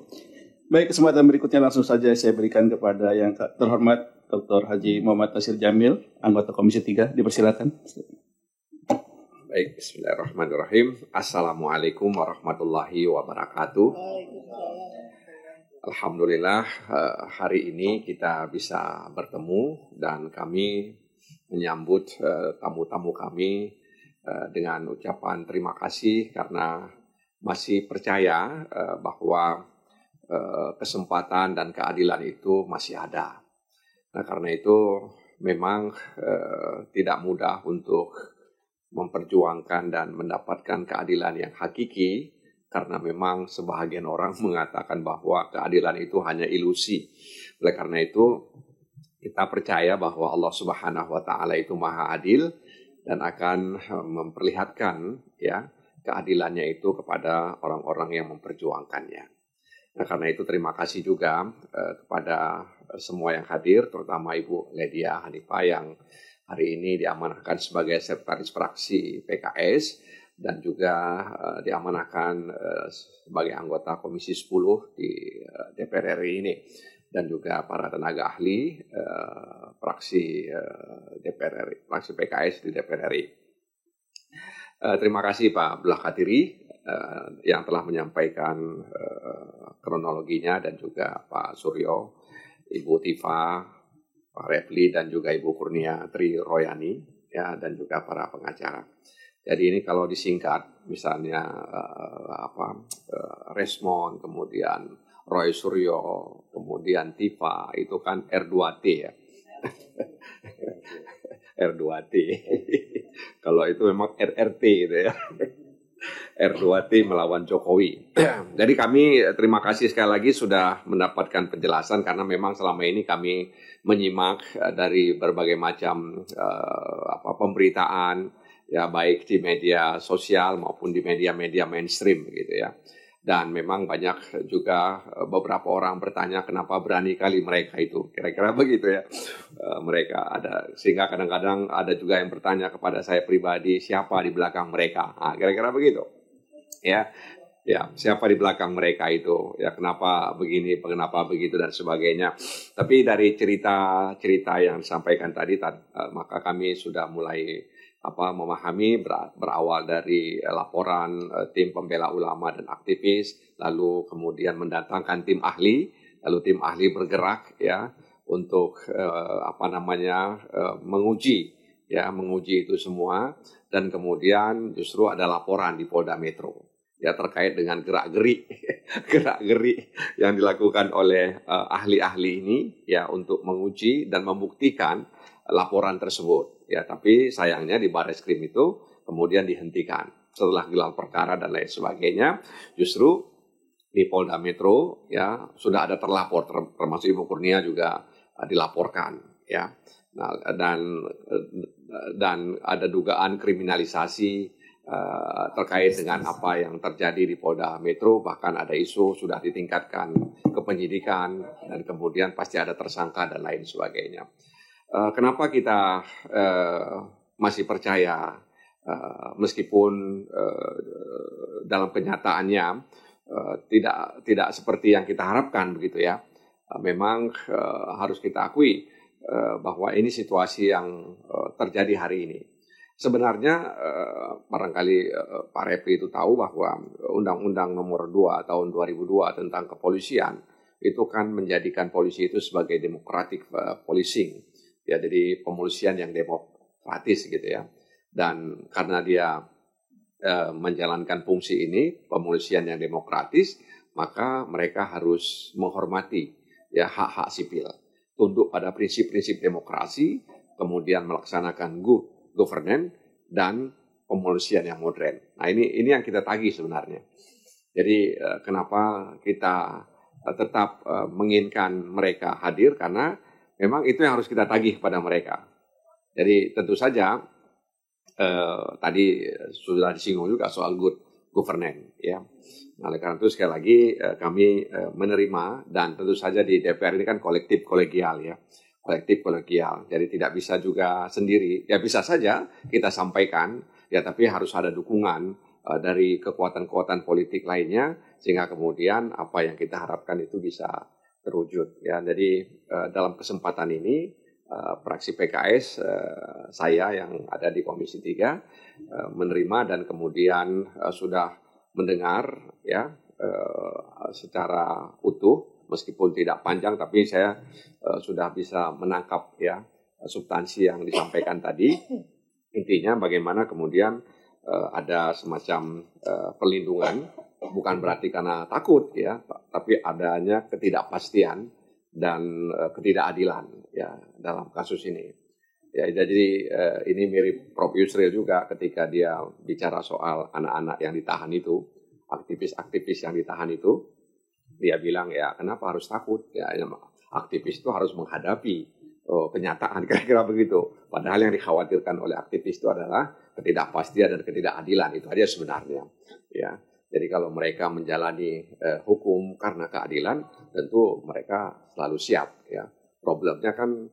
[SPEAKER 2] Baik, kesempatan berikutnya langsung saja saya berikan kepada yang terhormat Dr. Haji Muhammad Nasir Jamil, anggota Komisi 3. Dipersilakan.
[SPEAKER 7] Baik, bismillahirrahmanirrahim. Assalamualaikum warahmatullahi wabarakatuh. Alhamdulillah hari ini kita bisa bertemu dan kami menyambut tamu-tamu kami dengan ucapan terima kasih karena masih percaya bahwa kesempatan dan keadilan itu masih ada. Nah, karena itu memang tidak mudah untuk memperjuangkan dan mendapatkan keadilan yang hakiki, karena memang sebahagian orang mengatakan bahwa keadilan itu hanya ilusi. Oleh karena itu kita percaya bahwa Allah Subhanahu wa taala itu Maha Adil dan akan memperlihatkan ya keadilannya itu kepada orang-orang yang memperjuangkannya. Nah, karena itu terima kasih juga kepada semua yang hadir, terutama Ibu Ledia Hanifah yang hari ini diamanahkan sebagai sekretaris fraksi PKS dan juga diamanahkan sebagai anggota Komisi 10 di DPR RI ini, dan juga para tenaga ahli fraksi DPR RI, fraksi PKS di DPR RI. Terima kasih Pak Abdul Qadiri yang telah menyampaikan kronologinya, dan juga Pak Suryo, Ibu Tifa, Pak Refli, dan juga Ibu Kurnia Tri Royani, ya, dan juga para pengacara. Jadi ini kalau disingkat, misalnya Resmond, kemudian Roy Suryo, kemudian Tifa, itu kan R2T ya. R2T. Kalau itu memang RRT gitu ya. R2T melawan Jokowi. Jadi kami terima kasih sekali lagi sudah mendapatkan penjelasan, karena memang selama ini kami menyimak dari berbagai macam pemberitaan, ya, baik di media sosial maupun di media-media mainstream gitu ya. Dan memang banyak juga beberapa orang bertanya kenapa berani kali mereka itu, kira-kira begitu ya. Mereka ada, sehingga kadang-kadang ada juga yang bertanya kepada saya pribadi, siapa di belakang mereka, kira-kira begitu ya. Ya, siapa di belakang mereka itu, ya, kenapa begini, kenapa begitu, dan sebagainya. Tapi dari cerita yang disampaikan tadi, maka kami sudah mulai memahami, berawal dari laporan tim pembela ulama dan aktivis, lalu kemudian mendatangkan tim ahli, lalu tim ahli bergerak ya untuk menguji itu semua, dan kemudian justru ada laporan di Polda Metro ya terkait dengan gerak-geri yang dilakukan oleh ahli-ahli ini ya untuk menguji dan membuktikan laporan tersebut. Ya, tapi sayangnya di Barreskrim itu kemudian dihentikan setelah gelar perkara dan lain sebagainya. Justru di Polda Metro ya sudah ada terlapor, termasuk Ibu Kurnia juga dilaporkan ya. Nah, dan ada dugaan kriminalisasi terkait dengan apa yang terjadi di Polda Metro, bahkan ada isu sudah ditingkatkan ke penyidikan dan kemudian pasti ada tersangka dan lain sebagainya. Kenapa kita masih percaya meskipun dalam kenyataannya tidak seperti yang kita harapkan begitu ya. Memang harus kita akui bahwa ini situasi yang terjadi hari ini. sebenarnya barangkali Pak Refli itu tahu bahwa Undang-Undang Nomor 2 tahun 2002 tentang kepolisian itu kan menjadikan polisi itu sebagai democratic policing, ya, jadi pemolisian yang demokratis gitu ya. Dan karena dia menjalankan fungsi ini, pemolisian yang demokratis, maka mereka harus menghormati ya hak-hak sipil, tunduk pada prinsip-prinsip demokrasi, kemudian melaksanakan good governance dan pemolisian yang modern. Nah, ini yang kita tagih sebenarnya. Jadi kenapa kita tetap menginginkan mereka hadir, karena memang itu yang harus kita tagih pada mereka. Jadi tentu saja tadi sudah disinggung juga soal good governance, ya. Nah, oleh karena itu sekali lagi kami menerima, dan tentu saja di DPR ini kan kolektif kolegial ya, kolektif kolegial. Jadi tidak bisa juga sendiri. Ya bisa saja kita sampaikan, ya, tapi harus ada dukungan dari kekuatan-kekuatan politik lainnya, sehingga kemudian apa yang kita harapkan itu bisa terwujud. Ya, jadi dalam kesempatan ini fraksi PKS, saya yang ada di Komisi 3 menerima dan kemudian sudah mendengar ya secara utuh, meskipun tidak panjang, tapi saya sudah bisa menangkap ya substansi yang disampaikan tadi. Intinya bagaimana kemudian ada semacam perlindungan, bukan berarti karena takut ya, tapi adanya ketidakpastian dan ketidakadilan ya dalam kasus ini. Ya, jadi ini mirip Prof. Yusril juga ketika dia bicara soal anak-anak yang ditahan itu, aktivis-aktivis yang ditahan itu, dia bilang ya kenapa harus takut? Ya, aktivis itu harus menghadapi kenyataan, kira-kira begitu. Padahal yang dikhawatirkan oleh aktivis itu adalah ketidakpastian dan ketidakadilan, itu aja sebenarnya. Ya, jadi kalau mereka menjalani hukum karena keadilan, tentu mereka selalu siap. Ya, problemnya kan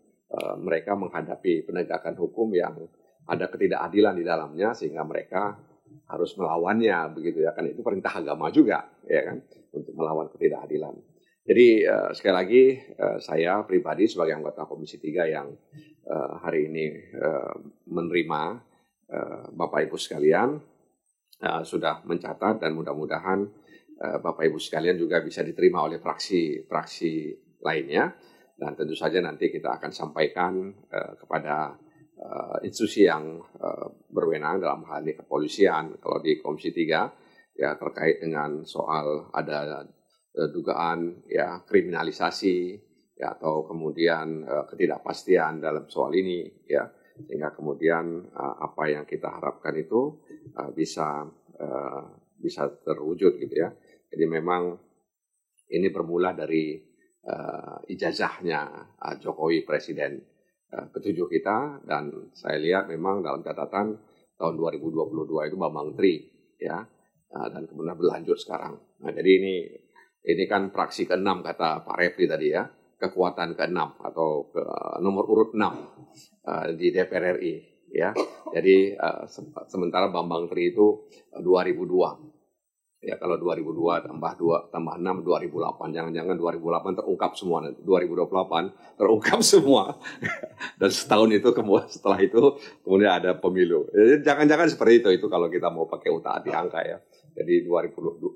[SPEAKER 7] mereka menghadapi penegakan hukum yang ada ketidakadilan di dalamnya, sehingga mereka harus melawannya, begitu ya kan, itu perintah agama juga, ya kan, untuk melawan ketidakadilan. Jadi sekali lagi saya pribadi sebagai anggota Komisi 3 yang hari ini menerima Bapak Ibu sekalian sudah mencatat, dan mudah-mudahan Bapak Ibu sekalian juga bisa diterima oleh fraksi-fraksi lainnya, dan tentu saja nanti kita akan sampaikan kepada institusi yang berwenang, dalam hal ini kepolisian kalau di Komisi 3 ya, terkait dengan soal ada dugaan ya kriminalisasi ya, atau kemudian ketidakpastian dalam soal ini ya, sehingga kemudian apa yang kita harapkan itu bisa terwujud gitu ya. Jadi memang ini bermula dari ijazahnya Jokowi, Presiden ke-7 kita, dan saya lihat memang dalam catatan tahun 2022 itu Bambang Tri ya, dan kemudian berlanjut sekarang. Nah, jadi ini kan fraksi ke-6 kata Pak Refli tadi ya, kekuatan ke-6 atau nomor urut 6 di DPR RI ya. Jadi sementara Bambang Tri itu 2002. Ya, kalau 2002 tambah 6 2008. Jangan-jangan 2008 terungkap semua, 2028 terungkap semua. Dan setahun itu kemudian setelah itu kemudian ada pemilu. Jadi jangan-jangan seperti itu kalau kita mau pakai utak-atik angka ya. Jadi 2022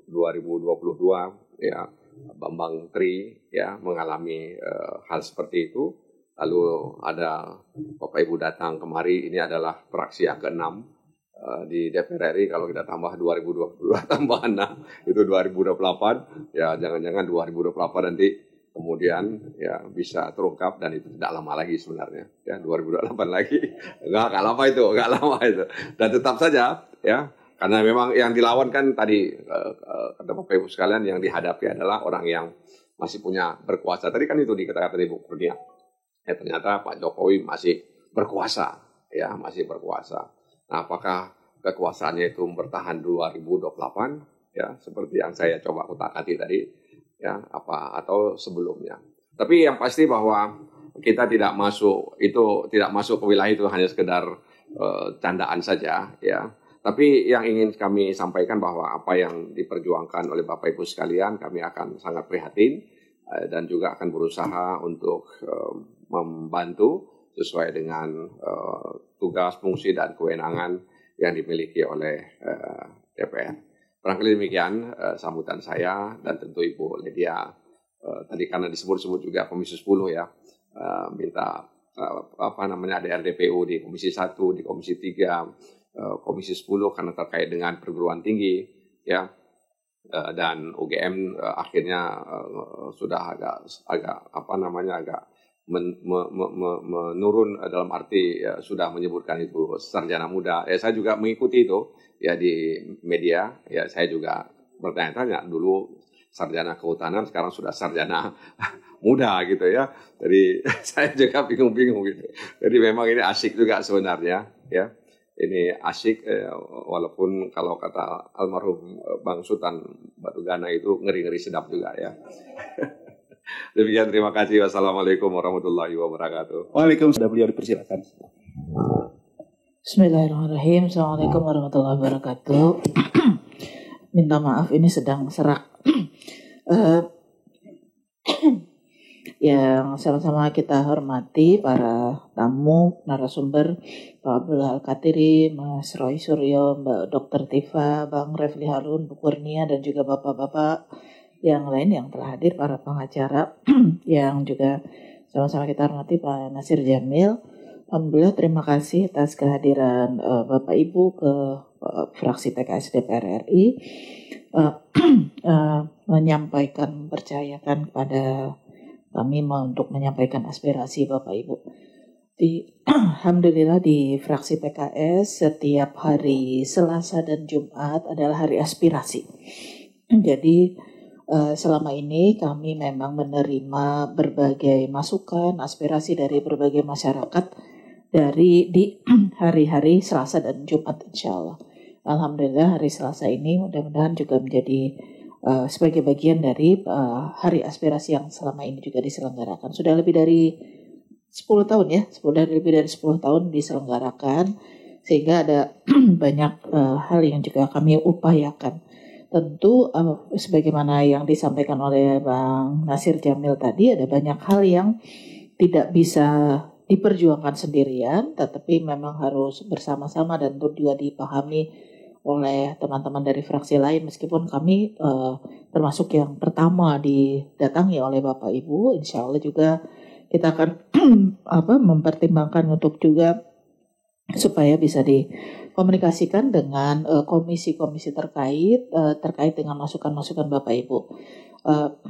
[SPEAKER 7] ya Bambang Tri ya mengalami hal seperti itu. Lalu ada Bapak Ibu datang kemari, ini adalah fraksi yang ke-6 di DPR RI. Kalau kita tambah 2022 tambah 6 itu 2028 ya, jangan-jangan 2028 nanti kemudian ya bisa terungkap, dan itu tidak lama lagi sebenarnya ya, 2028 lagi nggak lama itu. Dan tetap saja ya, karena memang yang dilawan kan tadi kata Bapak Ibu sekalian, yang dihadapi adalah orang yang masih punya berkuasa. Tadi kan itu dikatakan tadi Bu Kurnia. Ya, ternyata Pak Jokowi masih berkuasa ya, masih berkuasa. Nah, apakah kekuasaannya itu bertahan 2028 ya, seperti yang saya coba utak-atik tadi ya, apa atau sebelumnya. Tapi yang pasti bahwa kita tidak masuk ke wilayah itu hanya sekedar candaan saja ya. Tapi yang ingin kami sampaikan bahwa apa yang diperjuangkan oleh Bapak Ibu sekalian, kami akan sangat prihatin dan juga akan berusaha untuk membantu sesuai dengan tugas, fungsi, dan kewenangan yang dimiliki oleh DPR. Barangkali demikian sambutan saya, dan tentu Ibu Lydia tadi karena disebut-sebut juga Komisi 10 ya, minta ada RDPU di Komisi 1, di Komisi 3, Komisi 10 karena terkait dengan perguruan tinggi ya, dan UGM akhirnya sudah agak menurun dalam arti sudah menyebutkan itu sarjana muda. Saya juga mengikuti itu ya di media ya, saya juga bertanya-tanya dulu sarjana kehutanan, sekarang sudah sarjana muda gitu ya. Jadi saya juga bingung-bingung gitu. Jadi memang ini asik juga sebenarnya ya. Ini asik walaupun kalau kata almarhum Bang Sultan Batugana itu ngeri-ngeri sedap juga ya. Demikian, terima kasih. Wassalamualaikum warahmatullahi wabarakatuh.
[SPEAKER 2] Waalaikumsalam. Beliau dipersilakan.
[SPEAKER 8] Bismillahirrahmanirrahim. Assalamualaikum warahmatullahi wabarakatuh. Minta maaf ini sedang serak. Yang sama-sama kita hormati para tamu, narasumber, Pak Abdullah Al-Katiri, Mas Roy Suryo, Mbak Dr. Tifa, Bang Refli Harun, Bu Kurnia, dan juga bapak-bapak yang lain yang telah hadir, para pengacara yang juga sama-sama kita hormati, Pak Nasir Jamil. Alhamdulillah, terima kasih atas kehadiran Bapak Ibu ke fraksi PKS DPR RI, menyampaikan, mempercayakan kepada kami untuk menyampaikan aspirasi Bapak Ibu. Alhamdulillah di fraksi PKS setiap hari Selasa dan Jumat adalah hari aspirasi. Jadi selama ini kami memang menerima berbagai masukan, aspirasi dari berbagai masyarakat di hari-hari Selasa dan Jumat, insya Allah. Alhamdulillah hari Selasa ini mudah-mudahan juga menjadi sebagai bagian dari hari aspirasi yang selama ini juga diselenggarakan. Sudah lebih dari 10 tahun ya, lebih dari 10 tahun diselenggarakan, sehingga ada banyak hal yang juga kami upayakan. Tentu sebagaimana yang disampaikan oleh Bang Nasir Jamil tadi, ada banyak hal yang tidak bisa diperjuangkan sendirian, tetapi memang harus bersama-sama dan juga dipahami oleh teman-teman dari fraksi lain, meskipun kami termasuk yang pertama didatangi oleh Bapak Ibu. Insya Allah juga kita akan mempertimbangkan untuk juga supaya bisa dikomunikasikan dengan komisi-komisi terkait dengan masukan-masukan Bapak Ibu.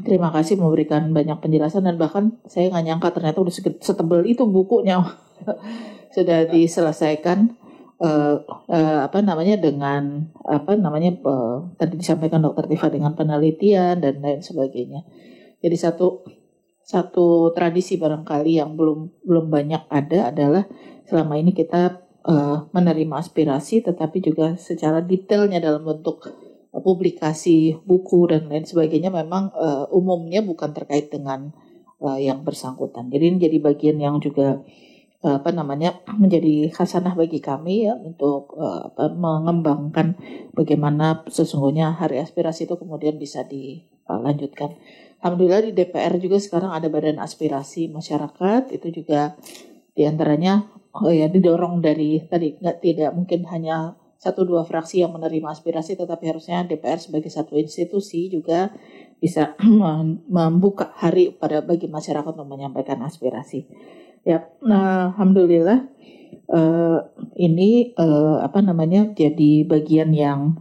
[SPEAKER 8] Terima kasih memberikan banyak penjelasan, dan bahkan saya nggak nyangka ternyata udah setebal itu bukunya sudah diselesaikan. Tadi disampaikan Dr. Tifa dengan penelitian dan lain sebagainya. Jadi satu tradisi barangkali yang belum banyak ada adalah selama ini kita menerima aspirasi, tetapi juga secara detailnya dalam bentuk publikasi buku dan lain sebagainya memang umumnya bukan terkait dengan yang bersangkutan. Jadi ini jadi bagian yang juga menjadi khasanah bagi kami ya, untuk mengembangkan bagaimana sesungguhnya hari aspirasi itu kemudian bisa dilanjutkan. Alhamdulillah di DPR juga sekarang ada badan aspirasi masyarakat, itu juga diantaranya didorong dari tadi, tidak mungkin hanya 1-2 fraksi yang menerima aspirasi, tetapi harusnya DPR sebagai satu institusi juga bisa membuka hari bagi masyarakat untuk menyampaikan aspirasi. Ya, alhamdulillah ini jadi bagian yang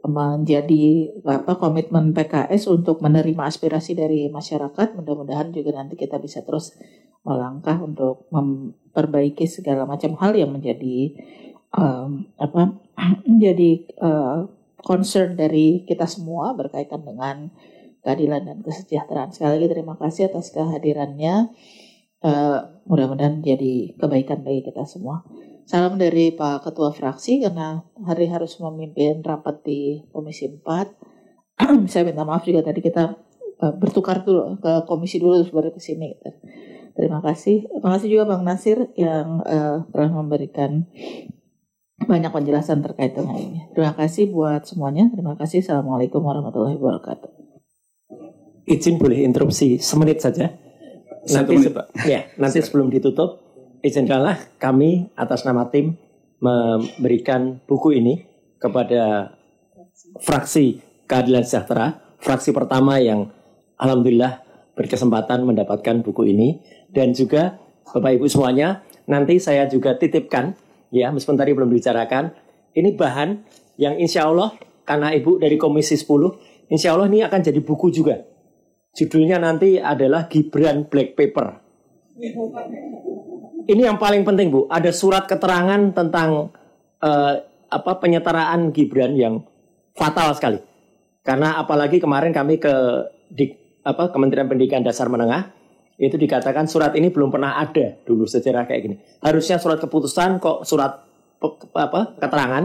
[SPEAKER 8] menjadi komitmen PKS untuk menerima aspirasi dari masyarakat. Mudah-mudahan juga nanti kita bisa terus melangkah untuk memperbaiki segala macam hal yang menjadi concern dari kita semua berkaitan dengan keadilan dan kesejahteraan. Sekali lagi terima kasih atas kehadirannya. Mudah-mudahan jadi kebaikan bagi kita semua. Salam dari Pak Ketua Fraksi, karena hari harus memimpin rapat di Komisi 4. Saya minta maaf juga tadi kita bertukar dulu ke komisi dulu baru ke sini. Terima kasih. Terima kasih juga Bang Nasir yang telah memberikan banyak penjelasan terkait dengan ini. Terima kasih buat semuanya. Terima kasih. Assalamualaikum warahmatullahi wabarakatuh.
[SPEAKER 3] Izin boleh interupsi semenit saja. nanti
[SPEAKER 2] menit, Pak.
[SPEAKER 3] ya, nanti sebelum ditutup, izinkanlah kami atas nama tim memberikan buku ini kepada fraksi Keadilan Sejahtera, fraksi pertama yang alhamdulillah berkesempatan mendapatkan buku ini. Dan juga Bapak Ibu semuanya, nanti saya juga titipkan, ya meskipun tadi belum dibicarakan, ini bahan yang insya Allah, karena Ibu dari Komisi 10, insya Allah ini akan jadi buku juga. Judulnya nanti adalah Gibran Black Paper. Ini yang paling penting, Bu. Ada surat keterangan tentang penyetaraan Gibran yang fatal sekali. Karena apalagi kemarin kami ke Kementerian Pendidikan Dasar Menengah, itu dikatakan surat ini belum pernah ada dulu sejarah kayak gini. Harusnya surat keputusan kok surat keterangan,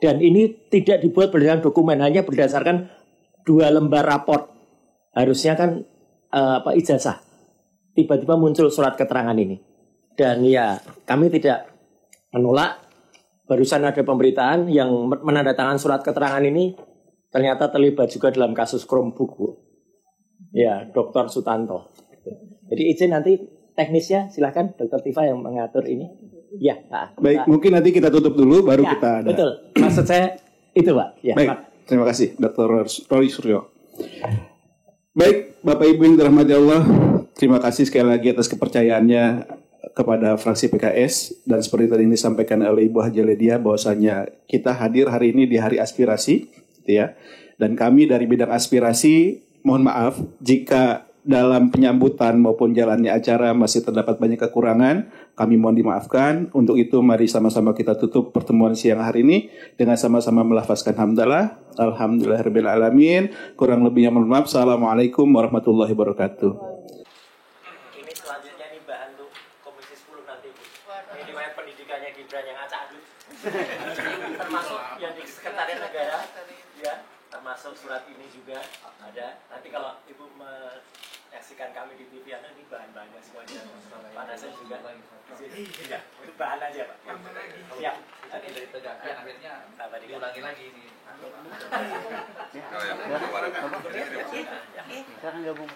[SPEAKER 3] dan ini tidak dibuat berdasarkan dokumen, hanya berdasarkan 2 lembar raport. Harusnya kan ijazah. Tiba-tiba muncul surat keterangan ini. Dan ya, kami tidak menolak. Barusan ada pemberitaan yang menandatangani surat keterangan ini ternyata terlibat juga dalam kasus Chromebook, Bu. Ya, Dr. Sutanto. Jadi izin nanti teknisnya silakan Dr. Tifa yang mengatur ini. Ya,
[SPEAKER 2] baik, mungkin nanti kita tutup dulu baru
[SPEAKER 3] ya,
[SPEAKER 2] kita ada.
[SPEAKER 3] Betul. Maksud saya itu, Pak. Ya,
[SPEAKER 2] baik,
[SPEAKER 3] Pak.
[SPEAKER 2] Terima kasih Dr. Roy Suryo. Baik, Bapak Ibu yang dirahmati Allah, terima kasih sekali lagi atas kepercayaannya kepada fraksi PKS, dan seperti tadi yang disampaikan oleh Ibu Haji Ledia bahwasanya kita hadir hari ini di hari aspirasi, gitu ya. Dan kami dari bidang aspirasi mohon maaf jika dalam penyambutan maupun jalannya acara masih terdapat banyak kekurangan, kami mohon dimaafkan. Untuk itu mari sama-sama kita tutup pertemuan siang hari ini dengan sama-sama melafazkan hamdalah, alhamdulillahirabbil alamin. Kurang lebihnya mohon maaf. Assalamualaikum warahmatullahi wabarakatuh.
[SPEAKER 3] Ini selanjutnya nih bahan untuk Komisi 10 nanti, Bu. Ini riwayat pendidikannya Gibran yang acak adut. Termasuk yang di Sekretariat Negara, ya, termasuk surat ini juga ada. Nanti kalau Ibu menyaksikan kami di TV, ini bahan-bahannya semuanya. Pak Nasir juga. Ya, bahan aja, Pak. Siap. Oke. Dari tegakkan akhirnya diulangi lagi ini.
[SPEAKER 5] Sekarang gabung.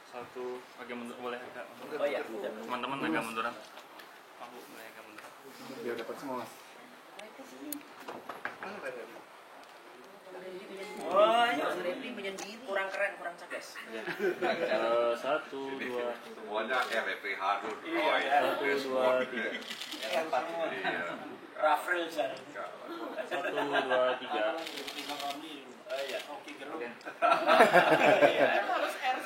[SPEAKER 9] Satu agak mundur boleh agak mundur.
[SPEAKER 3] Oh iya,
[SPEAKER 9] Teman-teman agak munduran. Aku boleh agak mundur.
[SPEAKER 2] Biar dapat semua.
[SPEAKER 3] Oh, iya. Kurang keren, kurang cerdas.
[SPEAKER 9] Satu, dua.
[SPEAKER 7] Semuanya kayak Repri Harun.
[SPEAKER 9] Satu, dua, tiga.
[SPEAKER 3] Rafril sana.
[SPEAKER 9] Satu, dua, tiga.
[SPEAKER 3] Oh iya, oke gerung. Harus R.